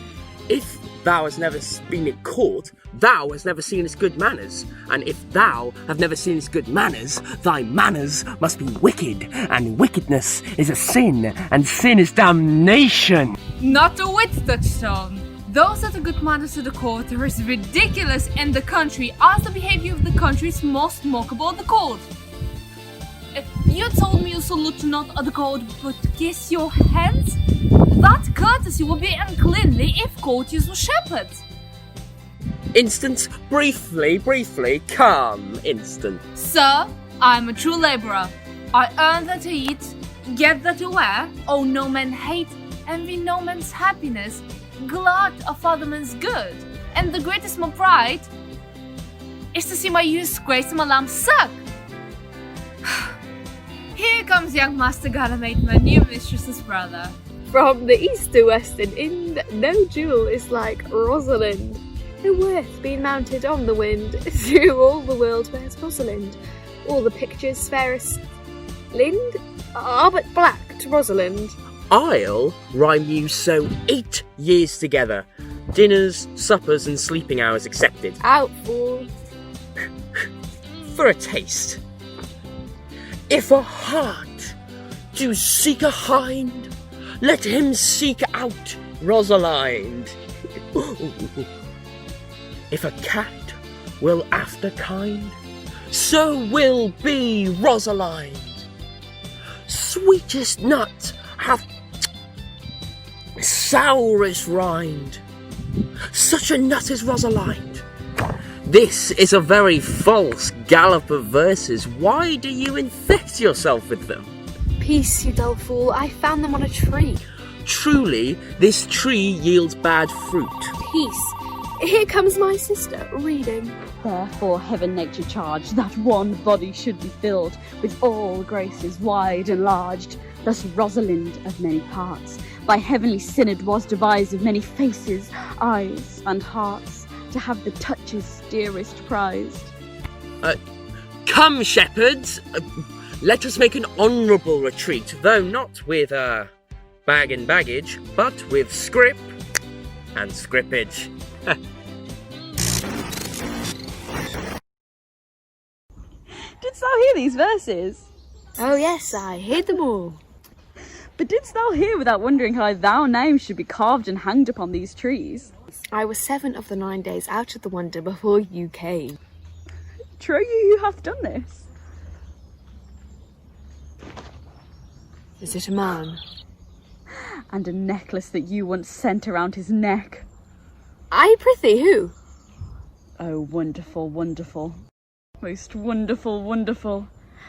if thou hast never been at court, thou hast never seen its good manners. And if thou have never seen its good manners, thy manners must be wicked. And wickedness is a sin, and sin is damnation. Not a whit, Touchstone. Those that are good manners to the court are as ridiculous in the country as the behavior of the country's most mockable at the court. If you told me you salute not at the court but kiss your hands, that courtesy would be uncleanly if courtiers were shepherds. Instant, briefly, come, instant. Sir, I am a true labourer. I earn that to eat, get that to wear, owe no man hate, envy no man's happiness, glad of other man's good, and the greatest my pride is to see my youth's grace and my lamb suck. Here comes young Master Ganymede, my new mistress's brother. From the east to western Ind, no jewel is like Rosalind. No worth being mounted on the wind, through all the world wears Rosalind. All the pictures fairest Lind are but black to Rosalind. I'll rhyme you so 8 years together. Dinners, suppers, and sleeping hours accepted. Out, fool. For a taste. If a heart do seek a hind, let him seek out Rosalind. If a cat will after kind, so will be Rosalind. Sweetest nut hath sourest rind. Such a nut is Rosalind. This is a very false gallop of verses. Why do you infect yourself with them? Peace, you dull fool. I found them on a tree. Truly, this tree yields bad fruit. Peace. Here comes my sister, reading. Therefore heaven nature charged that one body should be filled with all graces wide enlarged. Thus Rosalind of many parts by heavenly synod was devised of many faces, eyes, and hearts, to have the touches dearest prized. Come, shepherds, let us make an honourable retreat, though not with bag and baggage, but with scrip and scrippage. Didst thou hear these verses? Oh yes, I heard them all. But didst thou hear without wondering how thy name should be carved and hanged upon these trees? I was 7 of the 9 days out of the wonder before you came. Trow you who hath done this? Is it a man? And a necklace that you once sent around his neck. I prithee, who? Oh, wonderful, wonderful. Most wonderful, wonderful.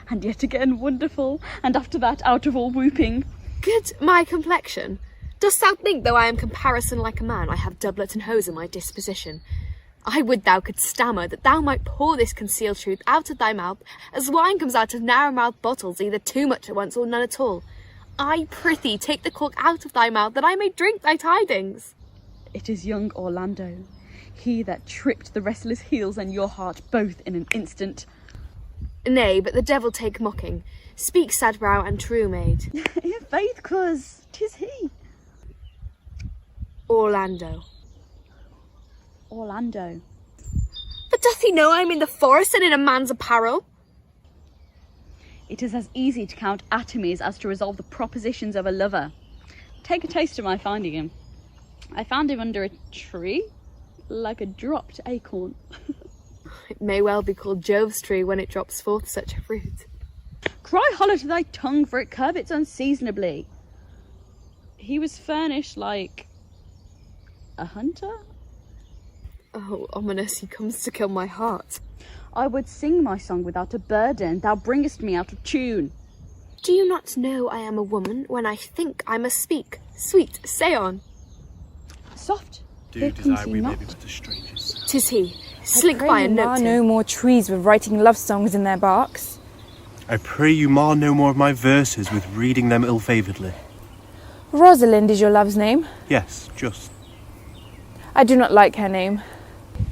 And yet again wonderful, and after that out of all whooping. Good my complexion. Dost thou think, though I am comparison like a man, I have doublet and hose in my disposition? I would thou couldst stammer, that thou might pour this concealed truth out of thy mouth, as wine comes out of narrow-mouthed bottles, either too much at once or none at all. I prithee, take the cork out of thy mouth, that I may drink thy tidings. It is young Orlando, he that tripped the wrestler's heels and your heart both in an instant. Nay, but the devil take mocking. Speak, sad brow and true maid. In faith, cause 'tis he. Orlando. Orlando. But doth he know I am in the forest and in a man's apparel? It is as easy to count atomies as to resolve the propositions of a lover. Take a taste of my finding him. I found him under a tree, like a dropped acorn. It may well be called Jove's tree when it drops forth such a fruit. Cry hollow to thy tongue, for it curvets unseasonably. He was furnished like a hunter? Oh, ominous, he comes to kill my heart. I would sing my song without a burden. Thou bringest me out of tune. Do you not know I am a woman? When I think, I must speak. Sweet, say on. Soft. Do desire we may be but strangers. 'Tis he. Slink by and note him. no more trees with writing love songs in their barks. I pray you mar no more of my verses with reading them ill-favouredly. Rosalind is your love's name? Yes, just. I do not like her name.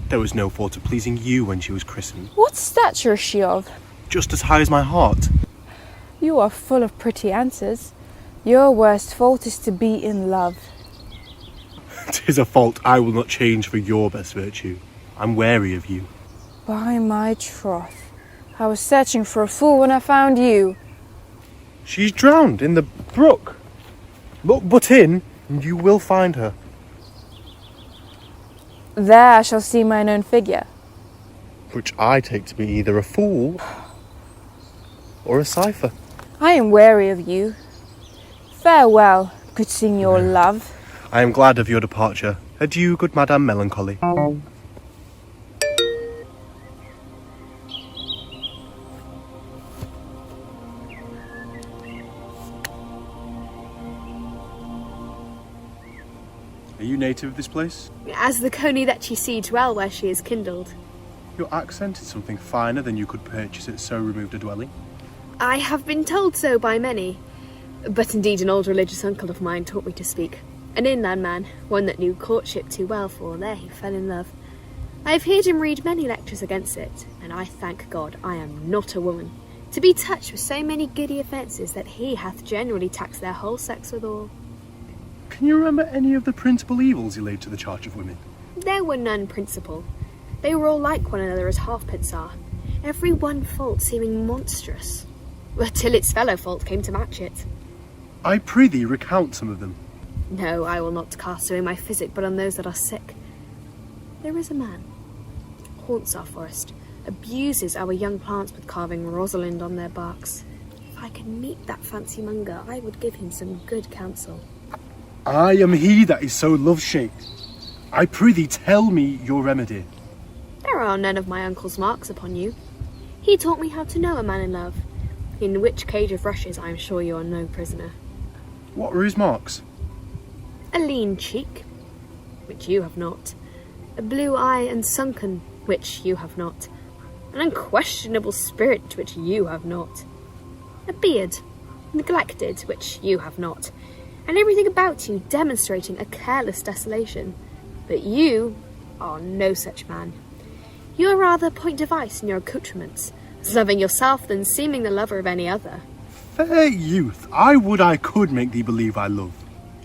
There was no thought of pleasing you when she was christened. What stature is she of? Just as high as my heart. You are full of pretty answers. Your worst fault is to be in love. 'Tis a fault I will not change for your best virtue. I'm wary of you. By my troth, I was searching for a fool when I found you. She's drowned in the brook. Look but in, and you will find her. There I shall see mine own figure. Which I take to be either a fool or a cipher. I am weary of you. Farewell, good Signor Love. I am glad of your departure. Adieu, good Madame Melancholy. Are you native of this place? As the coney that you see dwell where she is kindled. Your accent is something finer than you could purchase at so removed a dwelling. I have been told so by many, but indeed an old religious uncle of mine taught me to speak. An inland man, one that knew courtship too well, for there he fell in love. I have heard him read many lectures against it, and I thank God I am not a woman, to be touched with so many giddy offences that he hath generally taxed their whole sex withal. Can you remember any of the principal evils he laid to the charge of women? There were none principal. They were all like one another as halfpence are, every one fault seeming monstrous, till its fellow fault came to match it. I prithee recount some of them. No, I will not cast away my physic, but on those that are sick. There is a man, haunts our forest, abuses our young plants with carving Rosalind on their barks. If I could meet that fancy monger, I would give him some good counsel. I am he that is so love-shaped. I prithee tell me your remedy. There are none of my uncle's marks upon you. He taught me how to know a man in love, in which cage of rushes I am sure you are no prisoner. What were his marks? A lean cheek, which you have not. A blue eye and sunken, which you have not. An unquestionable spirit, which you have not. A beard, neglected, which you have not. And everything about you demonstrating a careless desolation. But you are no such man. You are rather point device in your accoutrements, as loving yourself than seeming the lover of any other. Fair youth, I would I could make thee believe I love.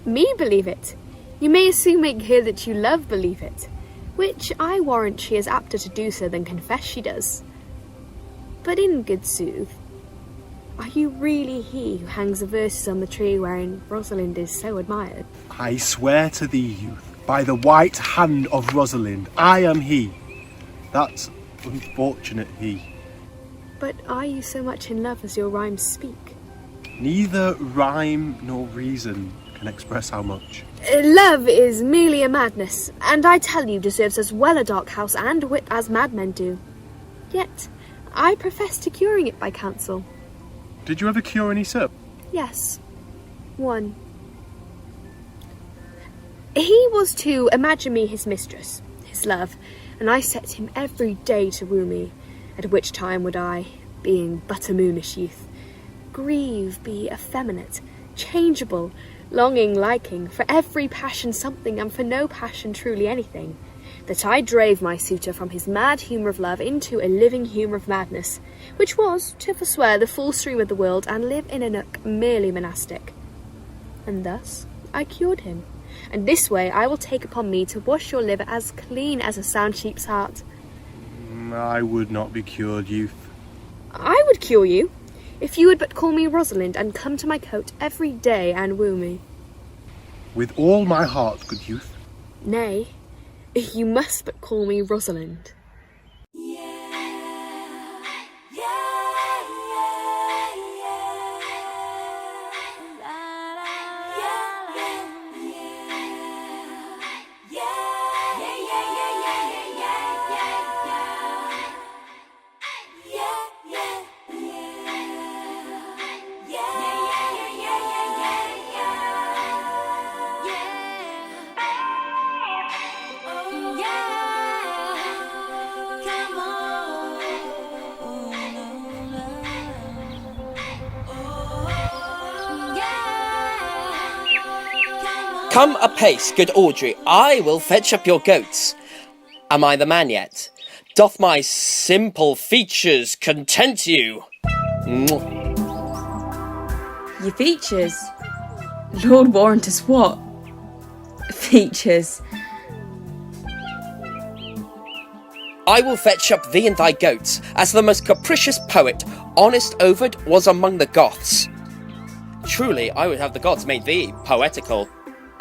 Me believe it? You may as soon make her that you love believe it, which I warrant she is apter to do so than confess she does. But in good sooth, are you really he who hangs the verses on the tree wherein Rosalind is so admired? I swear to thee, youth, by the white hand of Rosalind, I am he. That unfortunate he. But are you so much in love as your rhymes speak? Neither rhyme nor reason can express how much. Love is merely a madness, and I tell you deserves as well a dark house and whip as madmen do. Yet I profess to curing it by counsel. Did you ever cure any sir? Yes, one. He was to imagine me his mistress, his love, and I set him every day to woo me, at which time would I, being but a moonish youth, grieve, be effeminate, changeable, longing, liking, for every passion something, and for no passion truly anything, that I drave my suitor from his mad humour of love into a living humour of madness, which was to forswear the full stream of the world and live in a nook merely monastic. And thus I cured him, and this way I will take upon me to wash your liver as clean as a sound sheep's heart. I would not be cured, youth. I would cure you. If you would but call me Rosalind and come to my court every day and woo me. With all my heart, good youth. Nay, you must but call me Rosalind. Come apace, good Audrey, I will fetch up your goats. Am I the man yet? Doth my simple features content you? Your features? Lord warrant us what? Features? I will fetch up thee and thy goats, as the most capricious poet, honest Ovid, was among the Goths. Truly, I would have the gods made thee poetical.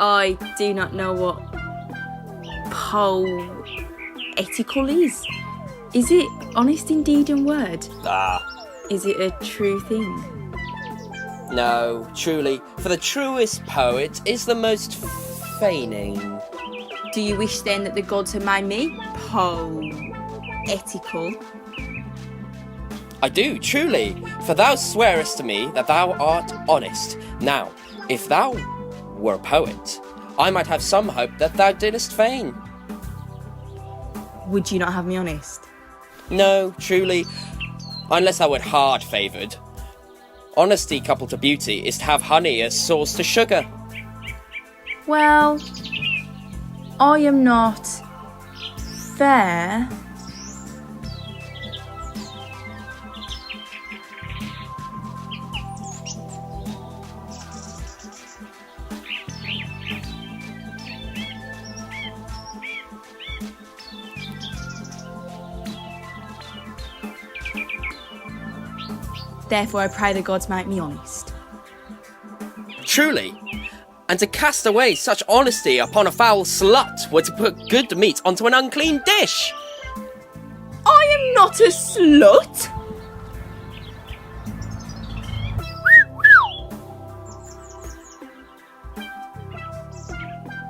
I do not know what poetical is. Is it honest in deed and word? Is it a true thing? No, truly, for the truest poet is the most feigning. Do you wish then that the gods had made me poetical? I do, truly, for thou swearest to me that thou art honest. Now, if thou were a poet, I might have some hope that thou didst feign. Would you not have me honest? No, truly, unless thou wert hard favoured. Honesty coupled to beauty is to have honey as sauce to sugar. Well, I am not fair. Therefore I pray the gods make me honest. Truly, and to cast away such honesty upon a foul slut were to put good meat onto an unclean dish. I am not a slut!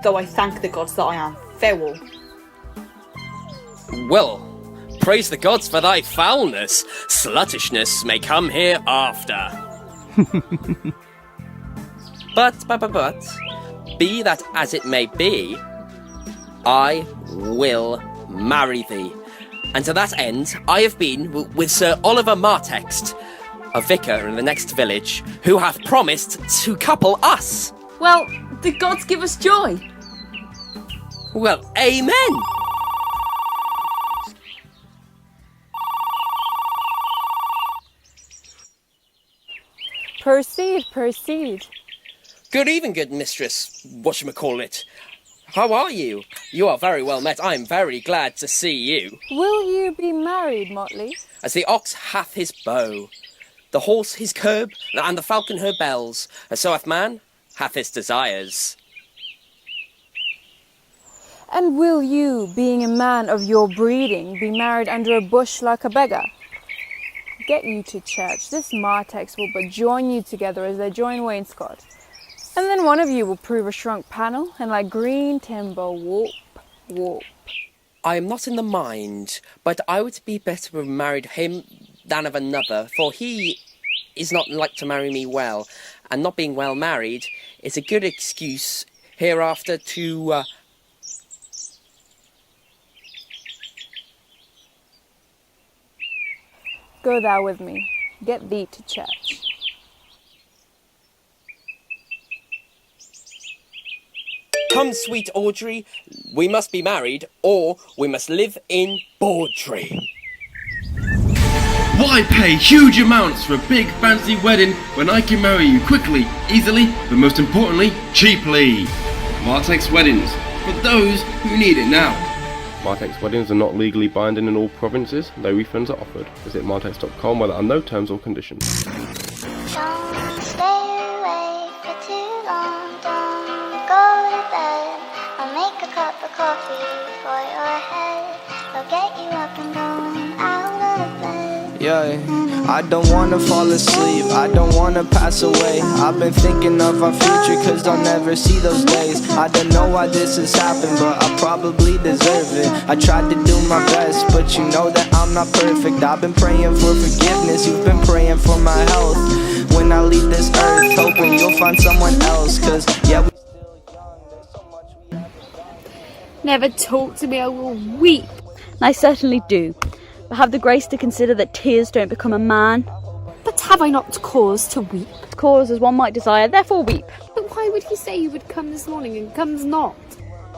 Though I thank the gods that I am foul. Well, praise the gods for thy foulness. Sluttishness may come hereafter. But, be that as it may be, I will marry thee. And to that end, I have been with Sir Oliver Martext, a vicar in the next village, who hath promised to couple us. Well, the gods give us joy. Well, amen. Proceed, proceed. Good evening, good mistress, whatchamacallit. How are you? You are very well met. I am very glad to see you. Will you be married, Morley? As the ox hath his bow, the horse his curb, and the falcon her bells, so hath man hath his desires. And will you, being a man of your breeding, be married under a bush like a beggar? Get you to church. This Martex will but join you together as they join wainscot. And then one of you will prove a shrunk panel, and like green timber, warp, warp. I am not in the mind, but I would be better to have married him than of another, for he is not like to marry me well, and not being well married is a good excuse hereafter to, Go thou with me. Get thee to church. Come, sweet Audrey, we must be married, or we must live in bawdry. Why pay huge amounts for a big fancy wedding when I can marry you quickly, easily, but most importantly, cheaply? Martex Weddings, for those who need it now. Martex weddings are not legally binding in all provinces, though refunds are offered. Visit martex.com where there are no terms or conditions. Don't stay awake for too long, don't go to bed. I'll make a cup of coffee for your head. I'll get you up and going out of bed. Yeah, I don't wanna fall asleep, I don't wanna pass away. I've been thinking of our future cause I'll never see those days. I don't know why this has happened, but I probably deserve it. I tried to do my best, but you know that I'm not perfect. I've been praying for forgiveness, you've been praying for my health. When I leave this earth, hoping you'll find someone else. Cause yeah, we Never talk to me, I will weep. I certainly do. But have the grace to consider that tears don't become a man. But have I not cause to weep? Cause as one might desire, therefore weep. But why would he say he would come this morning and comes not?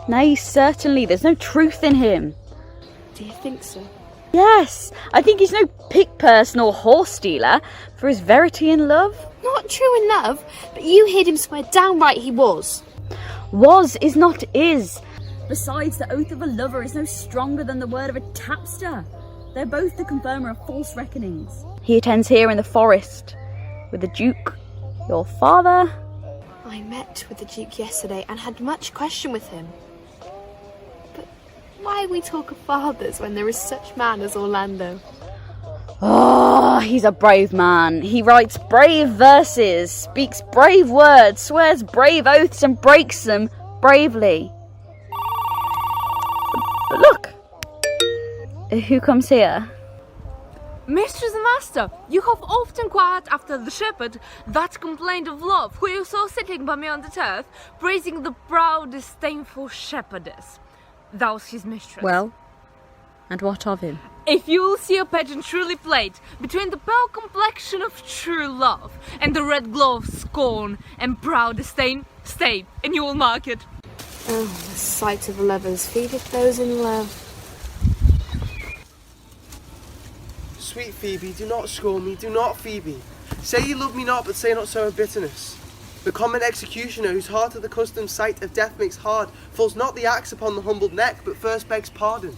Nay, certainly, there's no truth in him. Do you think so? Yes, I think he's no pick person or horse stealer, for his verity in love. Not true in love, but you heard him swear downright he was. Was is not is. Besides, the oath of a lover is no stronger than the word of a tapster. They're both the confirmer of false reckonings. He attends here in the forest, with the Duke, your father. I met with the Duke yesterday and had much question with him. But why we talk of fathers when there is such man as Orlando? Oh, he's a brave man. He writes brave verses, speaks brave words, swears brave oaths and breaks them bravely. But look! Who comes here? Mistress and master, you have often inquired after the shepherd that complained of love, who you saw sitting by me on the turf, praising the proud, disdainful shepherdess. Thou's his mistress. Well, and what of him? If you'll see a pageant truly played between the pale complexion of true love and the red glow of scorn and proud disdain, stay and you will mark it. Oh, the sight of lovers feedeth those in love. Sweet Phoebe, do not scorn me, do not, Phoebe. Say you love me not, but say not so in bitterness. The common executioner, whose heart at the customed sight of death makes hard, falls not the axe upon the humbled neck, but first begs pardon.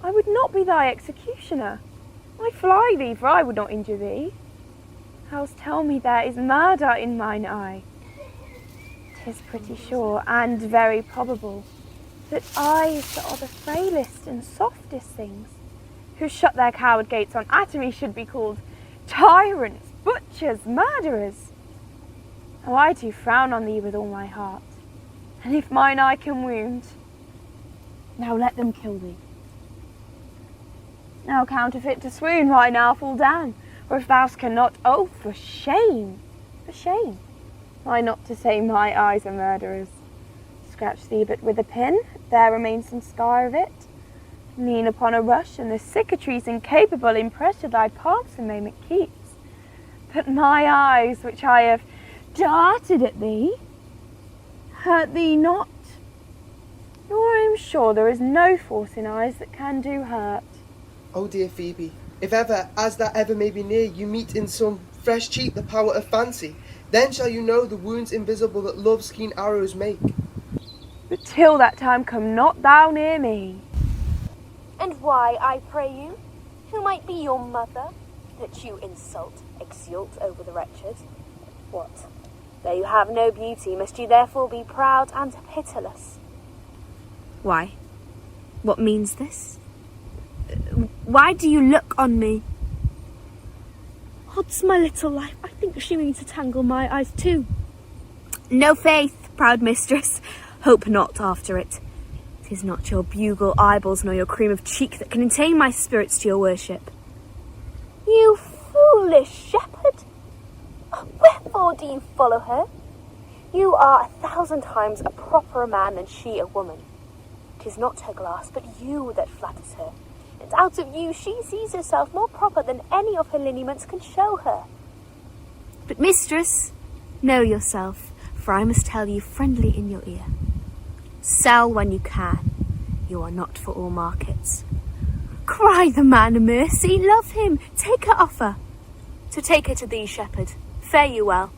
I would not be thy executioner. I fly thee, for I would not injure thee. Else tell me there is murder in mine eye. 'Tis pretty sure, and very probable, that eyes that are the frailest and softest things, who shut their coward gates on atomy, should be called tyrants, butchers, murderers. Oh, I do frown on thee with all my heart, and if mine eye can wound, now let them kill thee. Now counterfeit to swoon, why now fall down? Or if thou cannot, oh, for shame, for shame. Why not to say my eyes are murderers? Scratch thee but with a pin, there remains some scar of it. Lean upon a rush, and the cicatrice incapable impressure thy parts a moment keeps. But my eyes, which I have darted at thee, hurt thee not. Nor I am sure there is no force in eyes that can do hurt. Oh dear Phoebe, if ever, as that ever may be near, you meet in some fresh cheat the power of fancy, then shall you know the wounds invisible that love's keen arrows make. But till that time come not thou near me. And why, I pray you? Who might be your mother, that you insult, exult over the wretched? What? Though you have no beauty, must you therefore be proud and pitiless? Why? What means this? Why do you look on me? Odds my little life, I think she means to tangle my eyes too. No faith, proud mistress, hope not after it. 'Tis not your bugle eyeballs nor your cream of cheek that can attain my spirits to your worship. You foolish shepherd! Wherefore do you follow her? You are 1,000 times a properer man than she a woman. 'Tis not her glass, but you that flatters her. And out of you she sees herself more proper than any of her lineaments can show her. But mistress, know yourself, for I must tell you friendly in your ear. Sell when you can. You are not for all markets. Cry the man a mercy, love him, take her offer. So take her to thee, shepherd. Fare you well.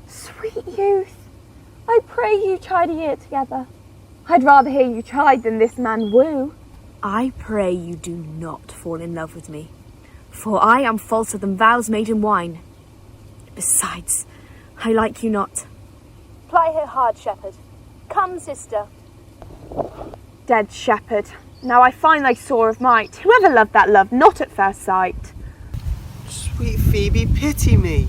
Sweet youth, I pray you chide a year together. I'd rather hear you chide than this man woo. I pray you do not fall in love with me, for I am falser than vows made in wine. Besides, I like you not. Ply her hard, shepherd. Come, sister. Dead shepherd, now I find thy sore of might. Whoever loved that love not at first sight? Sweet Phoebe, pity me.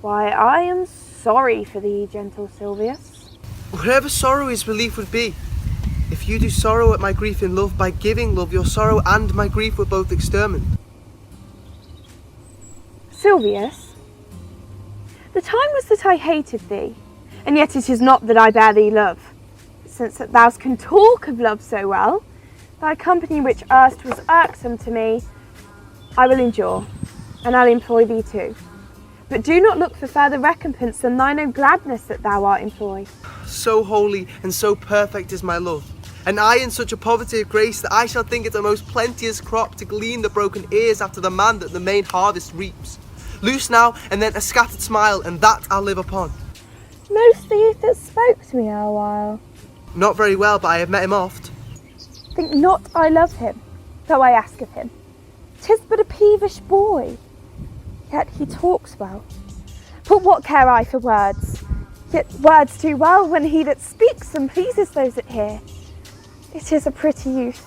Why, I am sorry for thee, gentle Silvius. Whatever sorrow his relief would be. If you do sorrow at my grief in love, by giving love, your sorrow and my grief were both exterminate. Silvius, the time was that I hated thee, and yet it is not that I bear thee love. Since that thou can talk of love so well, thy company which erst was irksome to me, I will endure, and I'll employ thee too. But do not look for further recompense than thine own gladness that thou art employed. So holy and so perfect is my love, and I in such a poverty of grace that I shall think it a most plenteous crop to glean the broken ears after the man that the main harvest reaps. Loose now, and then a scattered smile, and that I'll live upon. Most the youth that spoke to me a while. Not very well, but I have met him oft. Think not I love him, though I ask of him. 'Tis but a peevish boy, yet he talks well. But what care I for words? Yet words do well when he that speaks them pleases those that hear. It is a pretty youth,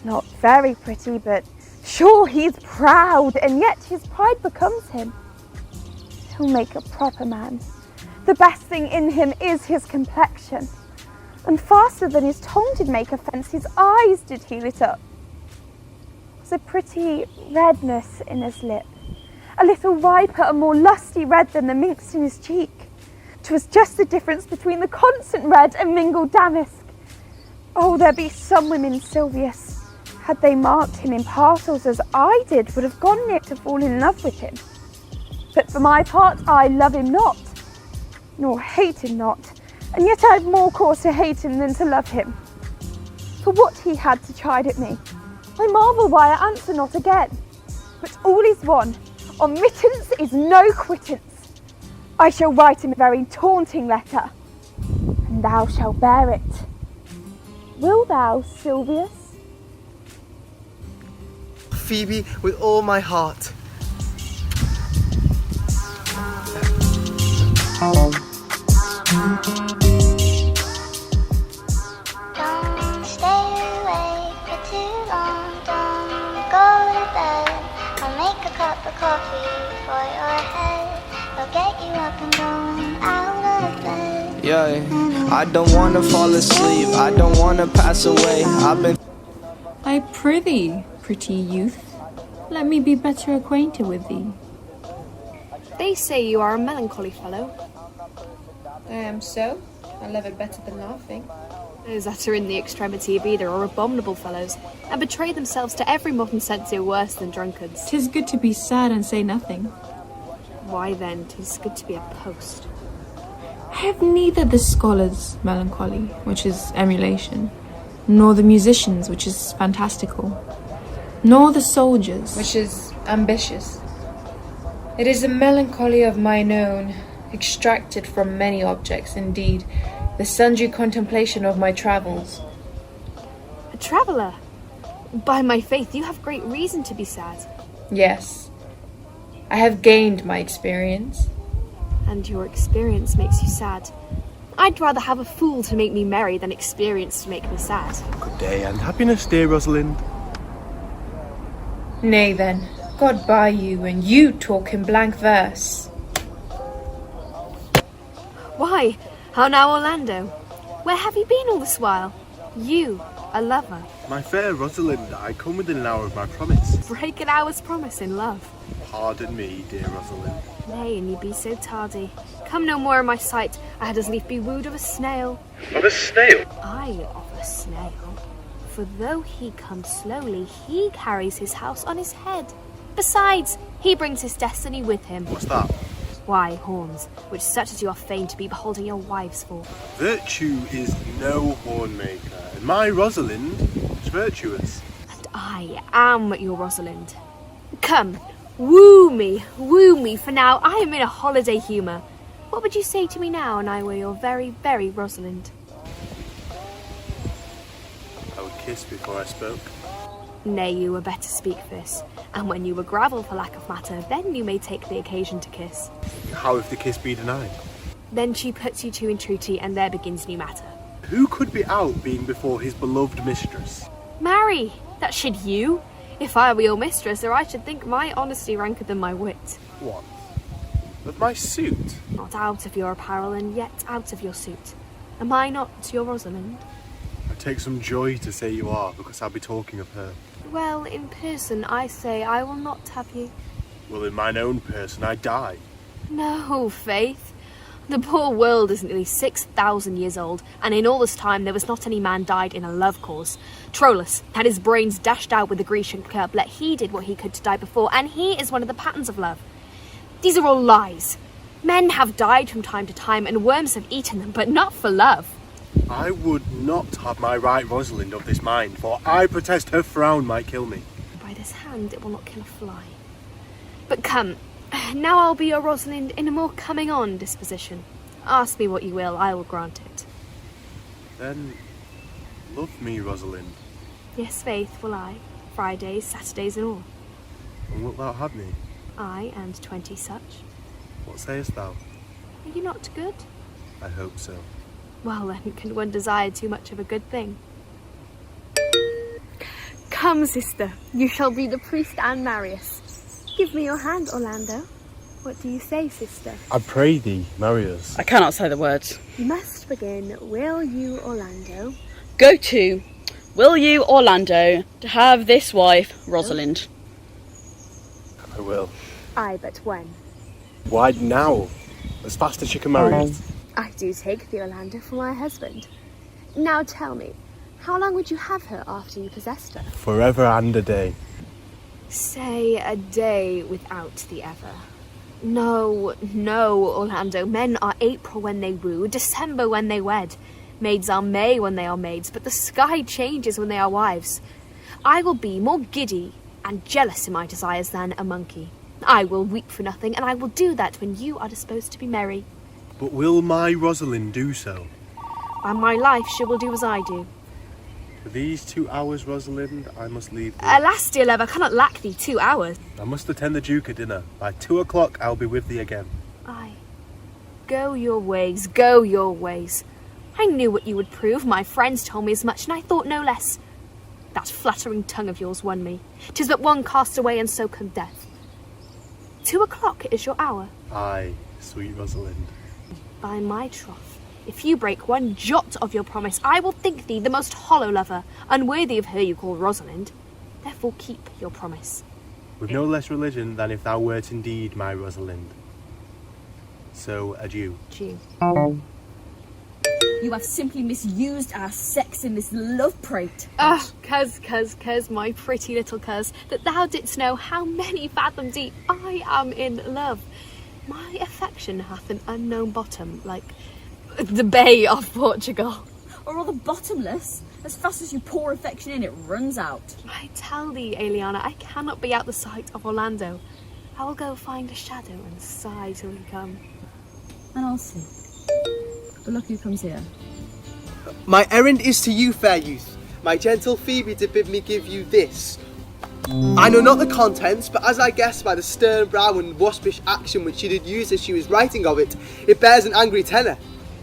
not very pretty, but sure he's proud, and yet his pride becomes him. He'll make a proper man. The best thing in him is his complexion, and faster than his tongue did make offence, his eyes did he lit up. There's a pretty redness in his lip, a little riper and more lusty red than the minx in his cheek. 'Twas just the difference between the constant red and mingled damask. Oh, there be some women, Silvius, had they marked him in parcels as I did, would have gone near to fall in love with him. But for my part, I love him not, nor hate him not, and yet I have more cause to hate him than to love him. For what he had to chide at me, I marvel why I answer not again. But all is one, omittance is no quittance. I shall write him a very taunting letter, and thou shalt bear it. Will thou, Silvius? Phoebe, with all my heart. Don't stay awake for too long, don't go to bed. I'll make a cup of coffee for your head. I'll get you up and going out of bed. Yeah, I don't wanna fall asleep, I don't wanna pass away. I prithee, pretty youth, let me be better acquainted with thee. They say you are a melancholy fellow. I am so. I love it better than laughing. Those that are in the extremity of either are abominable fellows, and betray themselves to every modern censure worse than drunkards. 'Tis good to be sad and say nothing. Why then, 'tis good to be a post. I have neither the scholars' melancholy, which is emulation, nor the musicians', which is fantastical, nor the soldiers', which is ambitious. It is a melancholy of mine own, extracted from many objects, indeed, the sundry contemplation of my travels. A traveller? By my faith, you have great reason to be sad. Yes, I have gained my experience. And your experience makes you sad. I'd rather have a fool to make me merry than experience to make me sad. Good day and happiness, dear Rosalind. Nay then, God buy you, and you talk in blank verse. Why, how now, Orlando? Where have you been all this while? You, a lover. My fair Rosalind, I come within an hour of my promise. Break an hour's promise in love. Pardon me, dear Rosalind. Nay, and you be so tardy. Come no more in my sight. I had as lief be wooed of a snail. Of a snail? Ay, of a snail. For though he comes slowly, he carries his house on his head. Besides, he brings his destiny with him. What's that? Why, horns, which such as you are fain to be beholding your wives for. Virtue is no horn maker, and my Rosalind is virtuous. And I am your Rosalind. Come, woo me, for now I am in a holiday humour. What would you say to me now, and I were your very, very Rosalind? I would kiss kiss before I spoke? Nay, you were better speak first, and when you were gravel for lack of matter, then you may take the occasion to kiss. How if the kiss be denied? Then she puts you to entreaty, and there begins new matter. Who could be out being before his beloved mistress? Marry, that should you. If I were your mistress, or I should think my honesty ranker than my wit. What? Of my suit? Not out of your apparel, and yet out of your suit. Am I not your Rosalind? I take some joy to say you are, because I'll be talking of her. Well, in person, I say I will not have you. Well, in mine own person, I die. No, Faith. The poor world is nearly 6,000 years old, and in all this time there was not any man died in a love cause. Troilus had his brains dashed out with a Grecian curb, yet he did what he could to die before, and he is one of the patterns of love. These are all lies. Men have died from time to time, and worms have eaten them, but not for love. I would not have my right Rosalind of this mind, for I protest her frown might kill me. By this hand it will not kill a fly. But come, now I'll be your Rosalind in a more coming-on disposition. Ask me what you will, I will grant it. Then, love me, Rosalind. Yes, Faith, will I. Fridays, Saturdays and all. And wilt thou have me? I and 20 such. What sayest thou? Are you not good? I hope so. Well then, can one desire too much of a good thing? Come, sister, you shall be the priest and marry us. Give me your hand, Orlando. What do you say, sister? I pray thee, marry us. I cannot say the words. You must begin, will you, Orlando? Go to, will you, Orlando, to have this wife, Rosalind? I will. Aye, but when? Why now? As fast as you can marry us. I do take the Orlando for my husband. Now tell me, how long would you have her after you possessed her? Forever and a day. Say a day without the ever. No, Orlando. Men are April when they woo, December when they wed. Maids are May when they are maids, but the sky changes when they are wives. I will be more giddy and jealous in my desires than a monkey. I will weep for nothing, and I will do that when you are disposed to be merry. But will my Rosalind do so? By my life she will do as I do. For these 2 hours, Rosalind, I must leave thee. Alas, dear love, I cannot lack thee 2 hours. I must attend the Duke at dinner. By 2 o'clock I'll be with thee again. Aye. Go your ways, go your ways. I knew what you would prove, my friends told me as much, and I thought no less. That fluttering tongue of yours won me. 'Tis but one cast away, and so come death. 2 o'clock is your hour. Aye, sweet Rosalind. By my troth, if you break one jot of your promise, I will think thee the most hollow lover, unworthy of her you call Rosalind. Therefore keep your promise. With no less religion than if thou wert indeed my Rosalind. So, adieu. Adieu. You have simply misused our sex in this love prate. Ah, cuz, my pretty little cuz, that thou didst know how many fathom deep I am in love. My affection hath an unknown bottom, like the Bay of Portugal. Or rather bottomless. As fast as you pour affection in, it runs out. I tell thee, Eliana, I cannot be out the sight of Orlando. I will go find a shadow and sigh till he come. And I'll see. But look who comes here. My errand is to you, fair youth. My gentle Phoebe did bid me give you this. I know not the contents, but as I guess by the stern brow and waspish action which she did use as she was writing of it, it bears an angry tenor.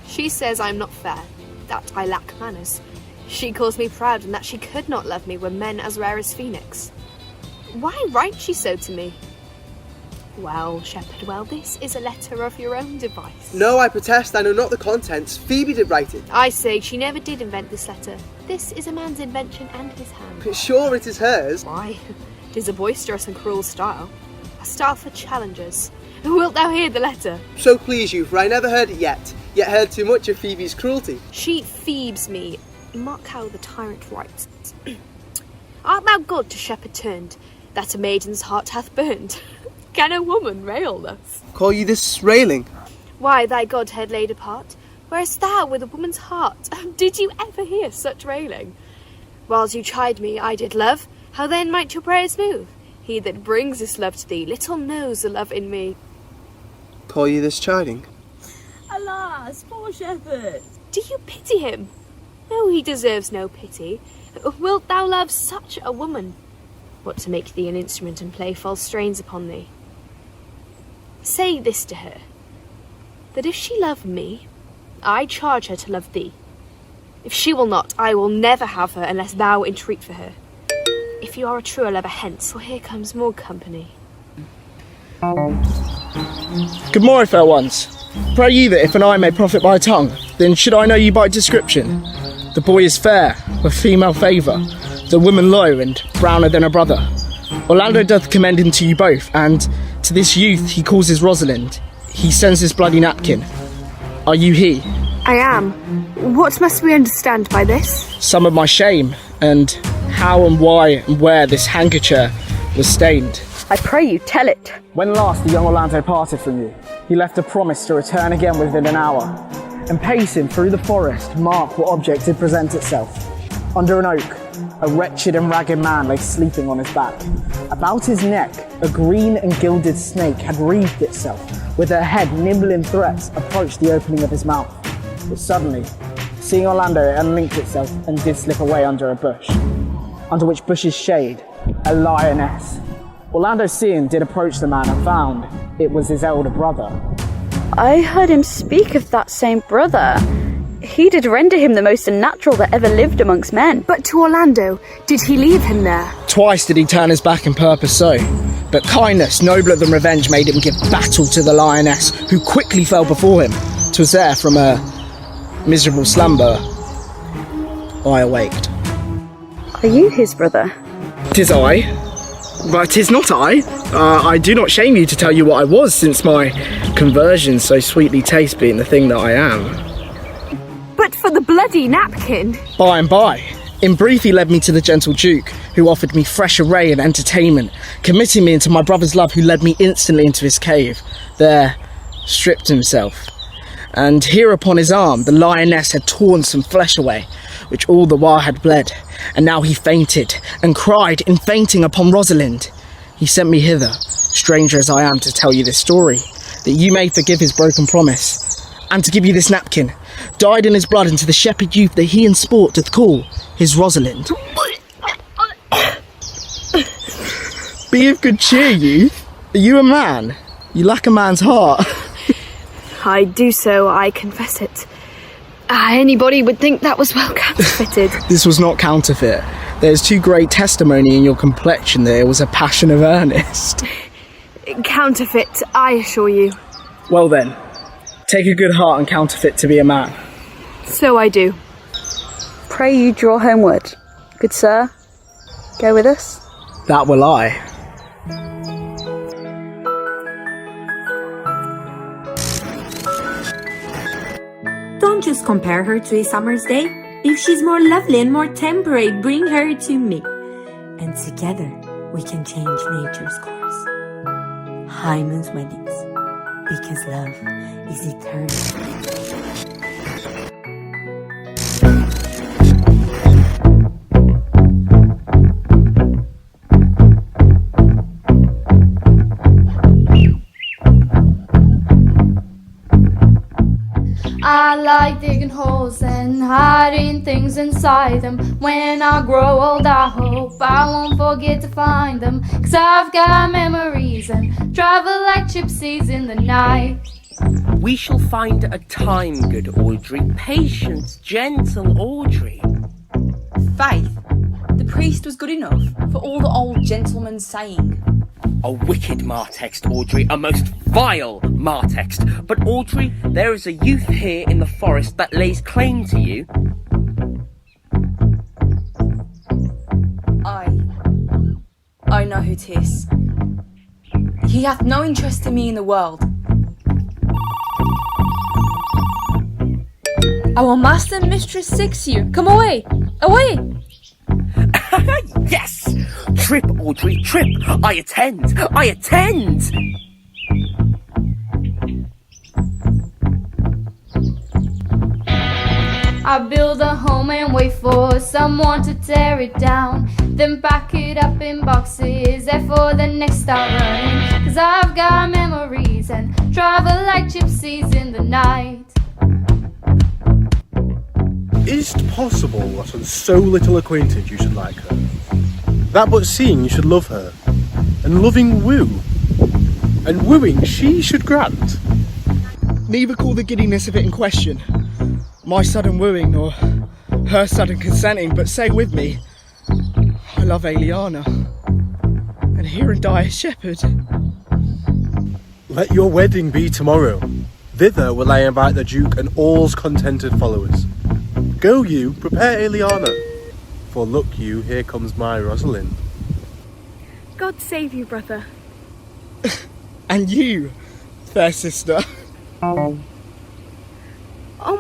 She says I am not fair, that I lack manners. She calls me proud, and that she could not love me were men as rare as Phoenix. Why writes she so to me? Well, shepherd, well, this is a letter of your own device. No, I protest, I know not the contents. Phoebe did write it. I say, she never did invent this letter. This is a man's invention and his hand. But sure it is hers. Why, 'tis a boisterous and cruel style. A style for challengers. Wilt thou hear the letter? So please you, for I never heard it yet heard too much of Phoebe's cruelty. She Phoebes me. Mark how the tyrant writes. Art thou God to shepherd turned, that a maiden's heart hath burned? Can a woman rail thus? Call you this railing? Why, thy godhead laid apart, whereas thou with a woman's heart. Did you ever hear such railing? Whiles you chide me, I did love. How then might your prayers move? He that brings this love to thee little knows the love in me. Call you this chiding? Alas, poor shepherd. Do you pity him? No, he deserves no pity. Wilt thou love such a woman? What to make thee an instrument and play false strains upon thee? Say this to her, that if she love me, I charge her to love thee. If she will not, I will never have her unless thou entreat for her. If you are a truer lover, hence, for here comes more company. Good morrow, fair ones. Pray ye that if an eye may profit by a tongue, then should I know you by description. The boy is fair, with female favour, the woman low and browner than a brother. Orlando doth commend him to you both, and to this youth he calls his Rosalind. He sends this bloody napkin. Are you he? I am. What must we understand by this? Some of my shame, and how and why and where this handkerchief was stained. I pray you, tell it. When last the young Orlando parted from you, he left a promise to return again within an hour, and pacing through the forest, mark what object did present itself. Under an oak, a wretched and ragged man lay sleeping on his back. About his neck, a green and gilded snake had wreathed itself, with her head nibbling threats approached the opening of his mouth. But suddenly, seeing Orlando, it unlinked itself and did slip away under a bush, under which bush's shade, a lioness. Orlando seeing did approach the man and found it was his elder brother. I heard him speak of that same brother. He did render him the most unnatural that ever lived amongst men. But to Orlando, did he leave him there? Twice did he turn his back in purpose so, but kindness nobler than revenge made him give battle to the lioness, who quickly fell before him. 'Twas there from a miserable slumber I awaked. Are you his brother? 'Tis I, but 'tis not I. I do not shame you to tell you what I was, since my conversion so sweetly tastes being the thing that I am. But for the bloody napkin. By and by, in brief, he led me to the gentle Duke, who offered me fresh array and entertainment, committing me into my brother's love, who led me instantly into his cave. There, stripped himself, and here upon his arm the lioness had torn some flesh away, which all the while had bled, and now he fainted, and cried in fainting upon Rosalind. He sent me hither, stranger as I am, to tell you this story, that you may forgive his broken promise, and to give you this napkin, dyed in his blood into the shepherd youth that he in sport doth call his Rosalind. Be of good cheer, youth. Are you a man? You lack a man's heart. I do so, I confess it. Anybody would think that was well counterfeited. This was not counterfeit. There's too great testimony in your complexion that it was a passion of earnest. Counterfeit, I assure you. Well then, take a good heart and counterfeit to be a man. So I do. Pray you draw homeward. Good sir, go with us. That will I. Don't just compare her to a summer's day. If she's more lovely and more temperate, bring her to me. And together we can change nature's course. Hymen's weddings, because love is eternal. I like digging holes and hiding things inside them. When I grow old, I hope I won't forget to find them. 'Cause I've got memories and travel like gypsies in the night. We shall find a time, good Audrey. Patience, gentle Audrey. Faith, the priest was good enough for all the old gentleman's saying. A wicked martext, Audrey, a most vile martext. But Audrey, there is a youth here in the forest that lays claim to you. I know who 'tis. He hath no interest in me in the world. Our master and mistress seeks you. Come away! Away! Yes! Trip, Audrey, trip! I attend! I attend! I build a home and wait for someone to tear it down, then pack it up in boxes there for the next start running. 'Cause I've got memories and travel like gypsies in the night. Is't possible that on so little acquainted you should like her? That but seeing you should love her, and loving woo, and wooing she should grant? Neither call the giddiness of it in question, my sudden wooing nor her sudden consenting, but say with me, I love Aeliana, and here and die a shepherd. Let your wedding be tomorrow. Thither will I invite the Duke and all's contented followers. Go you, prepare Aeliana, for look you, here comes my Rosalind. God save you, brother. And you, fair sister. Oh,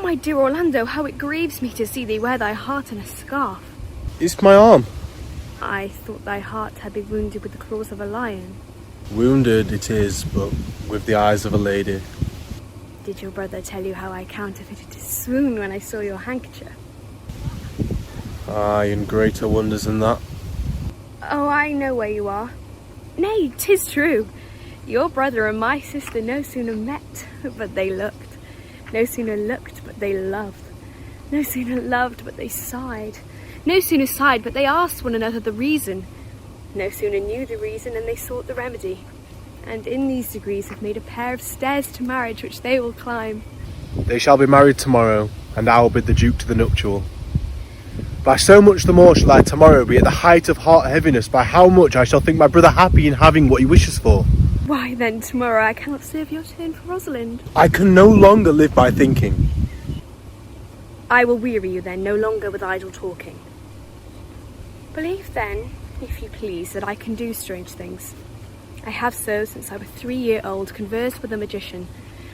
my dear Orlando, how it grieves me to see thee wear thy heart in a scarf. It's my arm. I thought thy heart had been wounded with the claws of a lion. Wounded it is, but with the eyes of a lady. Did your brother tell you how I counterfeited his swoon when I saw your handkerchief? Aye, and greater wonders than that. Oh, I know where you are. Nay, 'tis true. Your brother and my sister no sooner met, but they looked. No sooner looked, but they loved. No sooner loved, but they sighed. No sooner sighed, but they asked one another the reason. No sooner knew the reason, and they sought the remedy. And in these degrees have made a pair of stairs to marriage which they will climb. They shall be married tomorrow, and I will bid the Duke to the nuptial. By so much the more shall I tomorrow be at the height of heart heaviness, by how much I shall think my brother happy in having what he wishes for. Why then tomorrow I cannot serve your turn for Rosalind. I can no longer live by thinking. I will weary you then no longer with idle talking. Believe then, if you please, that I can do strange things. I have so since I was 3-year-old conversed with a magician,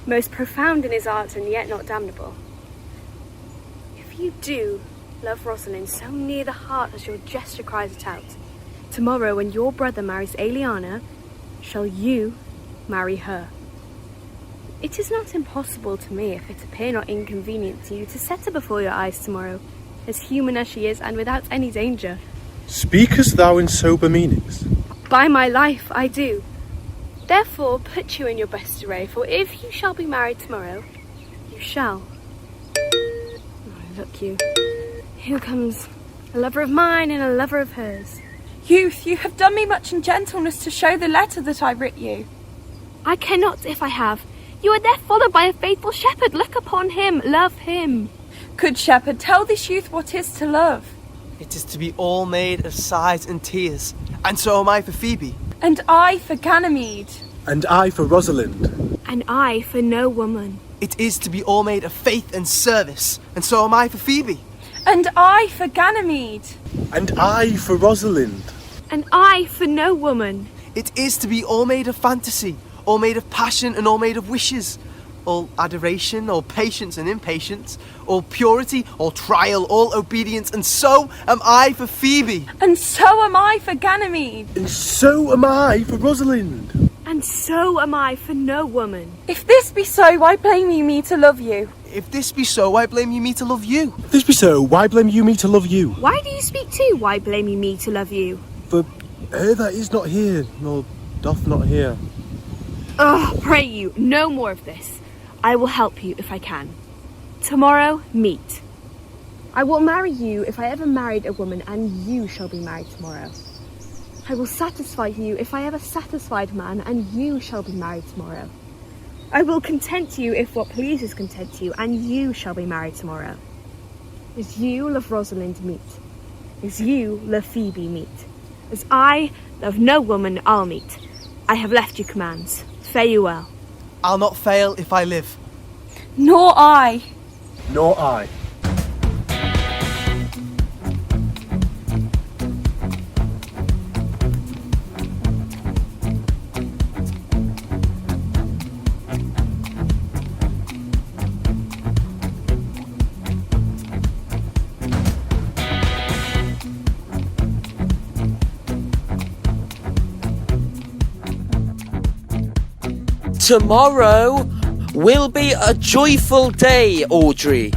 most profound in his art and yet not damnable. If you do love Rosalind so near the heart as your gesture cries it out, tomorrow when your brother marries Aeliana, shall you marry her. It is not impossible to me, if it appear not inconvenient to you, to set her before your eyes tomorrow, as human as she is and without any danger. Speakest thou in sober meanings? By my life, I do. Therefore, put you in your best array, for if you shall be married tomorrow, you shall. Oh, look you, here comes a lover of mine and a lover of hers. Youth, you have done me much in gentleness to show the letter that I writ you. I cannot if I have. You are there followed by a faithful shepherd. Look upon him, love him. Good shepherd, tell this youth what is to love. It is to be all made of sighs and tears, and so am I for Phoebe. And I for Ganymede. And I for Rosalind. And I for no woman. It is to be all made of faith and service, and so am I for Phoebe. And I for Ganymede. And I for Rosalind. And I for no woman. It is to be all made of fantasy, all made of passion and all made of wishes, all adoration, all patience and impatience, all purity, all trial, all obedience, and so am I for Phoebe. And so am I for Ganymede. And so am I for Rosalind. And so am I for no woman. If this be so, why blame you me to love you? If this be so, why blame you me to love you? If this be so, why blame you me to love you? Why do you speak too? Why blame you me to love you? For her that is not here, nor doth not hear. Oh, pray you, no more of this. I will help you if I can. Tomorrow, meet. I will marry you if I ever married a woman, and you shall be married tomorrow. I will satisfy you if I ever satisfied a man, and you shall be married tomorrow. I will content you if what pleases content you, and you shall be married tomorrow. As you love Rosalind, meet. As you love Phoebe, meet. As I love no woman, I'll meet. I have left you commands. Fare you well. I'll not fail if I live. Nor I. Nor I. Tomorrow will be a joyful day, Audrey.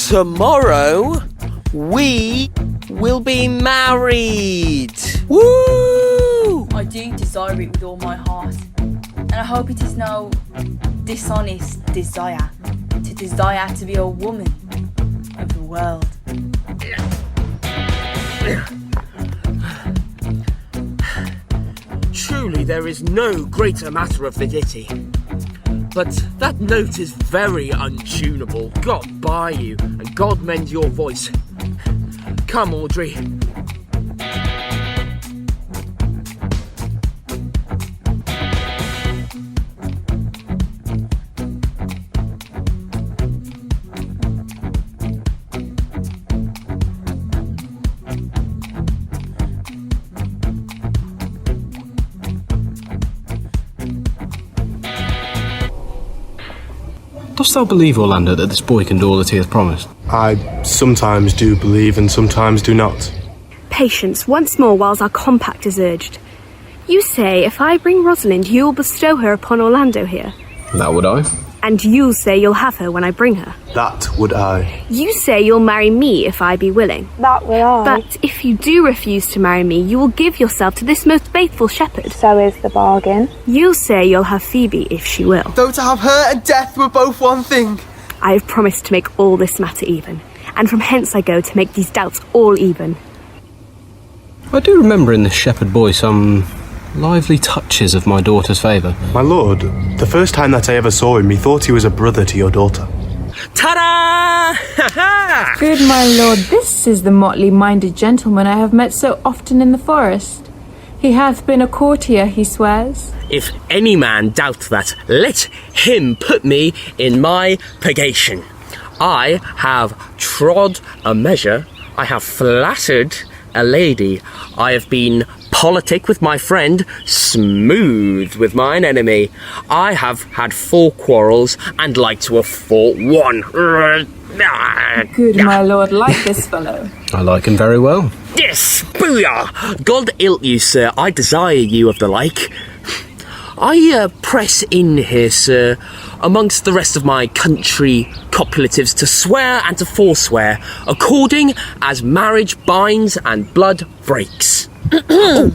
Tomorrow we will be married. Woo! I do desire it with all my heart, and I hope it is no dishonest desire to be a woman. world. Truly, there is no greater matter of the ditty. But that note is very untunable. God buy you, and God mend your voice. Come, Audrey. Dost thou believe, Orlando, that this boy can do all that he hath promised? I sometimes do believe and sometimes do not. Patience once more whilst our compact is urged. You say if I bring Rosalind, you'll bestow her upon Orlando here. That would I. And you'll say you'll have her when I bring her. That would I. You say you'll marry me if I be willing. That would I. But if you do refuse to marry me, you will give yourself to this most faithful shepherd. So is the bargain. You'll say you'll have Phoebe if she will. Though to have her and death were both one thing. I have promised to make all this matter even, and from hence I go to make these doubts all even. I do remember in this shepherd boy some lively touches of my daughter's favour. My lord, the first time that I ever saw him, he thought he was a brother to your daughter. Ta-da! Good my lord, this is the motley-minded gentleman I have met so often in the forest. He hath been a courtier, he swears. If any man doubt that, let him put me in my purgation. I have trod a measure, I have flattered a lady, I have been politic with my friend, smooth with mine enemy. I have had 4 quarrels and like to have fought 1. Good my lord, like this fellow. I like him very well. Yes, booyah! God ilk you, sir, I desire you of the like. I press in here, sir, amongst the rest of my country copulatives to swear and to forswear, according as marriage binds and blood breaks. A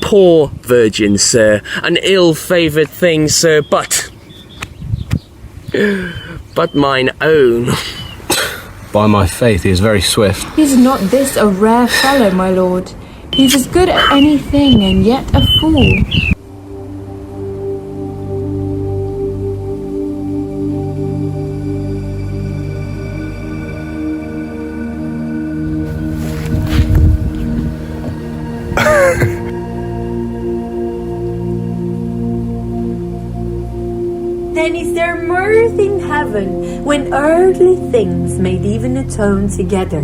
poor virgin, sir, an ill-favoured thing, sir, but mine own. By my faith, he is very swift. Is not this a rare fellow, my lord? He's as good at anything and yet a fool. Then is there mirth in heaven when earthly things made even atone together.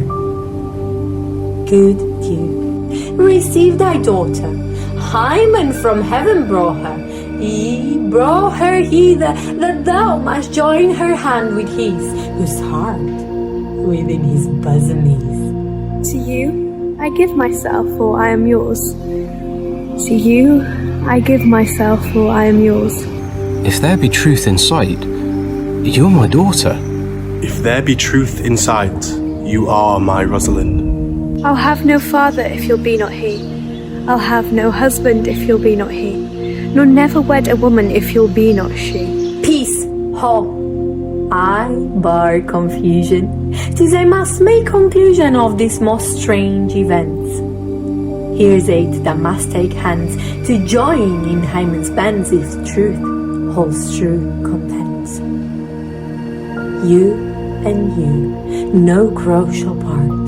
Good Duke, receive thy daughter. Hymen from heaven brought her. He brought her hither that thou must join her hand with his, whose heart within his bosom is. To you I give myself, for I am yours. To you I give myself, for I am yours. If there be truth in sight, you're my daughter. If there be truth in sight, you are my Rosalind. I'll have no father if you'll be not he. I'll have no husband if you'll be not he. Nor never wed a woman if you'll be not she. Peace, ho! I bar confusion, 'tis I must make conclusion of this most strange events. Here's 8 that must take hands to join in Hymen's bands if truth holds true contents. You and you, no crow shall part.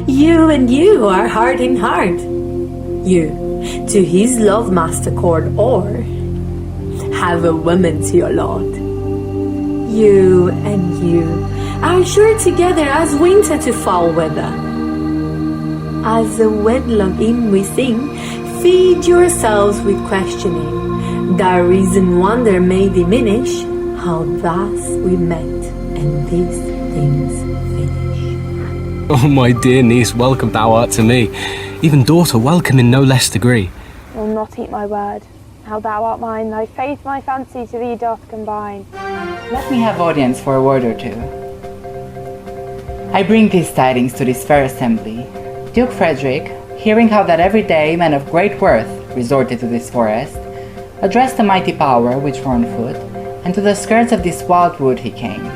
You and you are heart in heart. You to his love must accord, or have a woman to your lord. You and you are sure together as winter to fall weather. As a wedlock in we sing, feed yourselves with questioning. That reason wonder may diminish, how thus we met and these things finish. Oh, my dear niece, welcome thou art to me. Even daughter, welcome in no less degree. Will not eat my word. How thou art mine, thy faith my fancy to thee doth combine. Let me have audience for a word or two. I bring these tidings to this fair assembly. Duke Frederick, hearing how that every day men of great worth resorted to this forest, addressed the mighty power which were on foot, and to the skirts of this wild wood he came.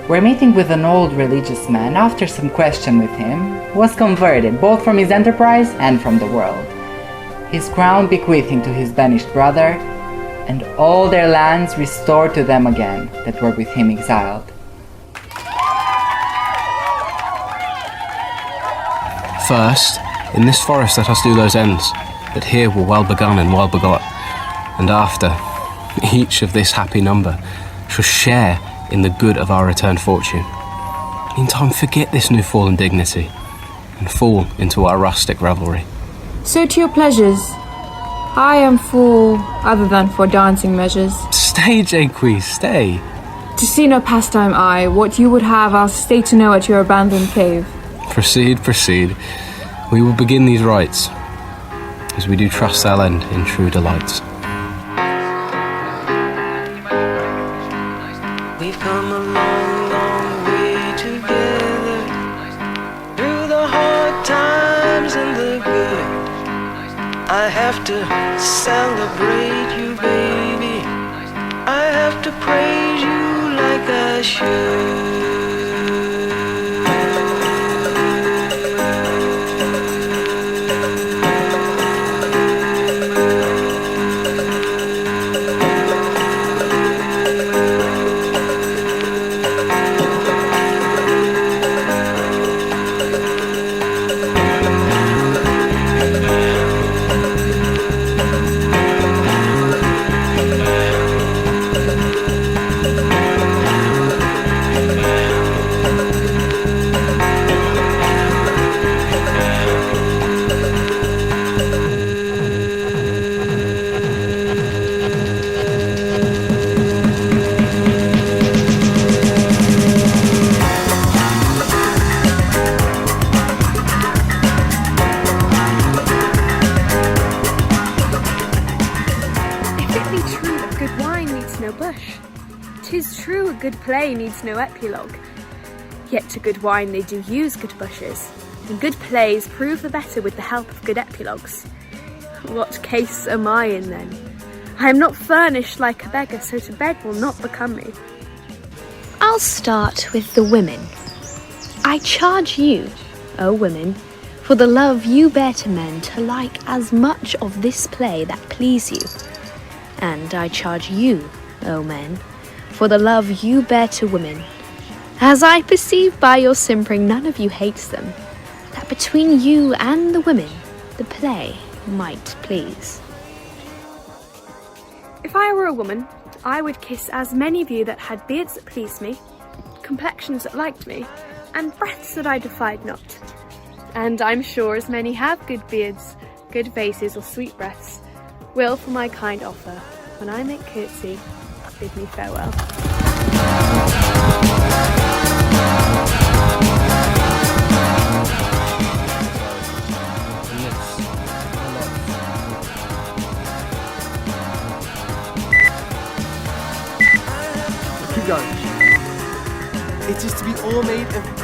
where meeting with an old religious man after some question with him, was converted both from his enterprise and from the world, his crown bequeathing to his banished brother, and all their lands restored to them again that were with him exiled. First, in this forest let us do those ends, that here were well begun and well begot, and after, each of this happy number shall share in the good of our returned fortune. Meantime, forget this new fallen dignity, and fall into our rustic revelry. So to your pleasures. I am full, other than for dancing measures. Stay, Jake, stay. To see no pastime I, what you would have, I'll stay to know at your abandoned cave. Proceed, proceed. We will begin these rites, as we do trust they'll end in true delights. We've come a long, long way together, through the hard times and the good. I have to celebrate you, baby. I have to praise you like I should. Good play needs no epilogue, yet to good wine they do use good bushes, and good plays prove the better with the help of good epilogues. What case am I in then? I am not furnished like a beggar, so to beg will not become me. I'll start with the women. I charge you, O women, for the love you bear to men, to like as much of this play that please you. And I charge you, O men, for the love you bear to women, as I perceive by your simpering none of you hates them, that between you and the women the play might please. If I were a woman, I would kiss as many of you that had beards that pleased me, complexions that liked me, and breaths that I defied not. And I'm sure as many have good beards, good faces, or sweet breaths, will for my kind offer, when I make curtsy, bid me farewell. Keep going. It is to be all made of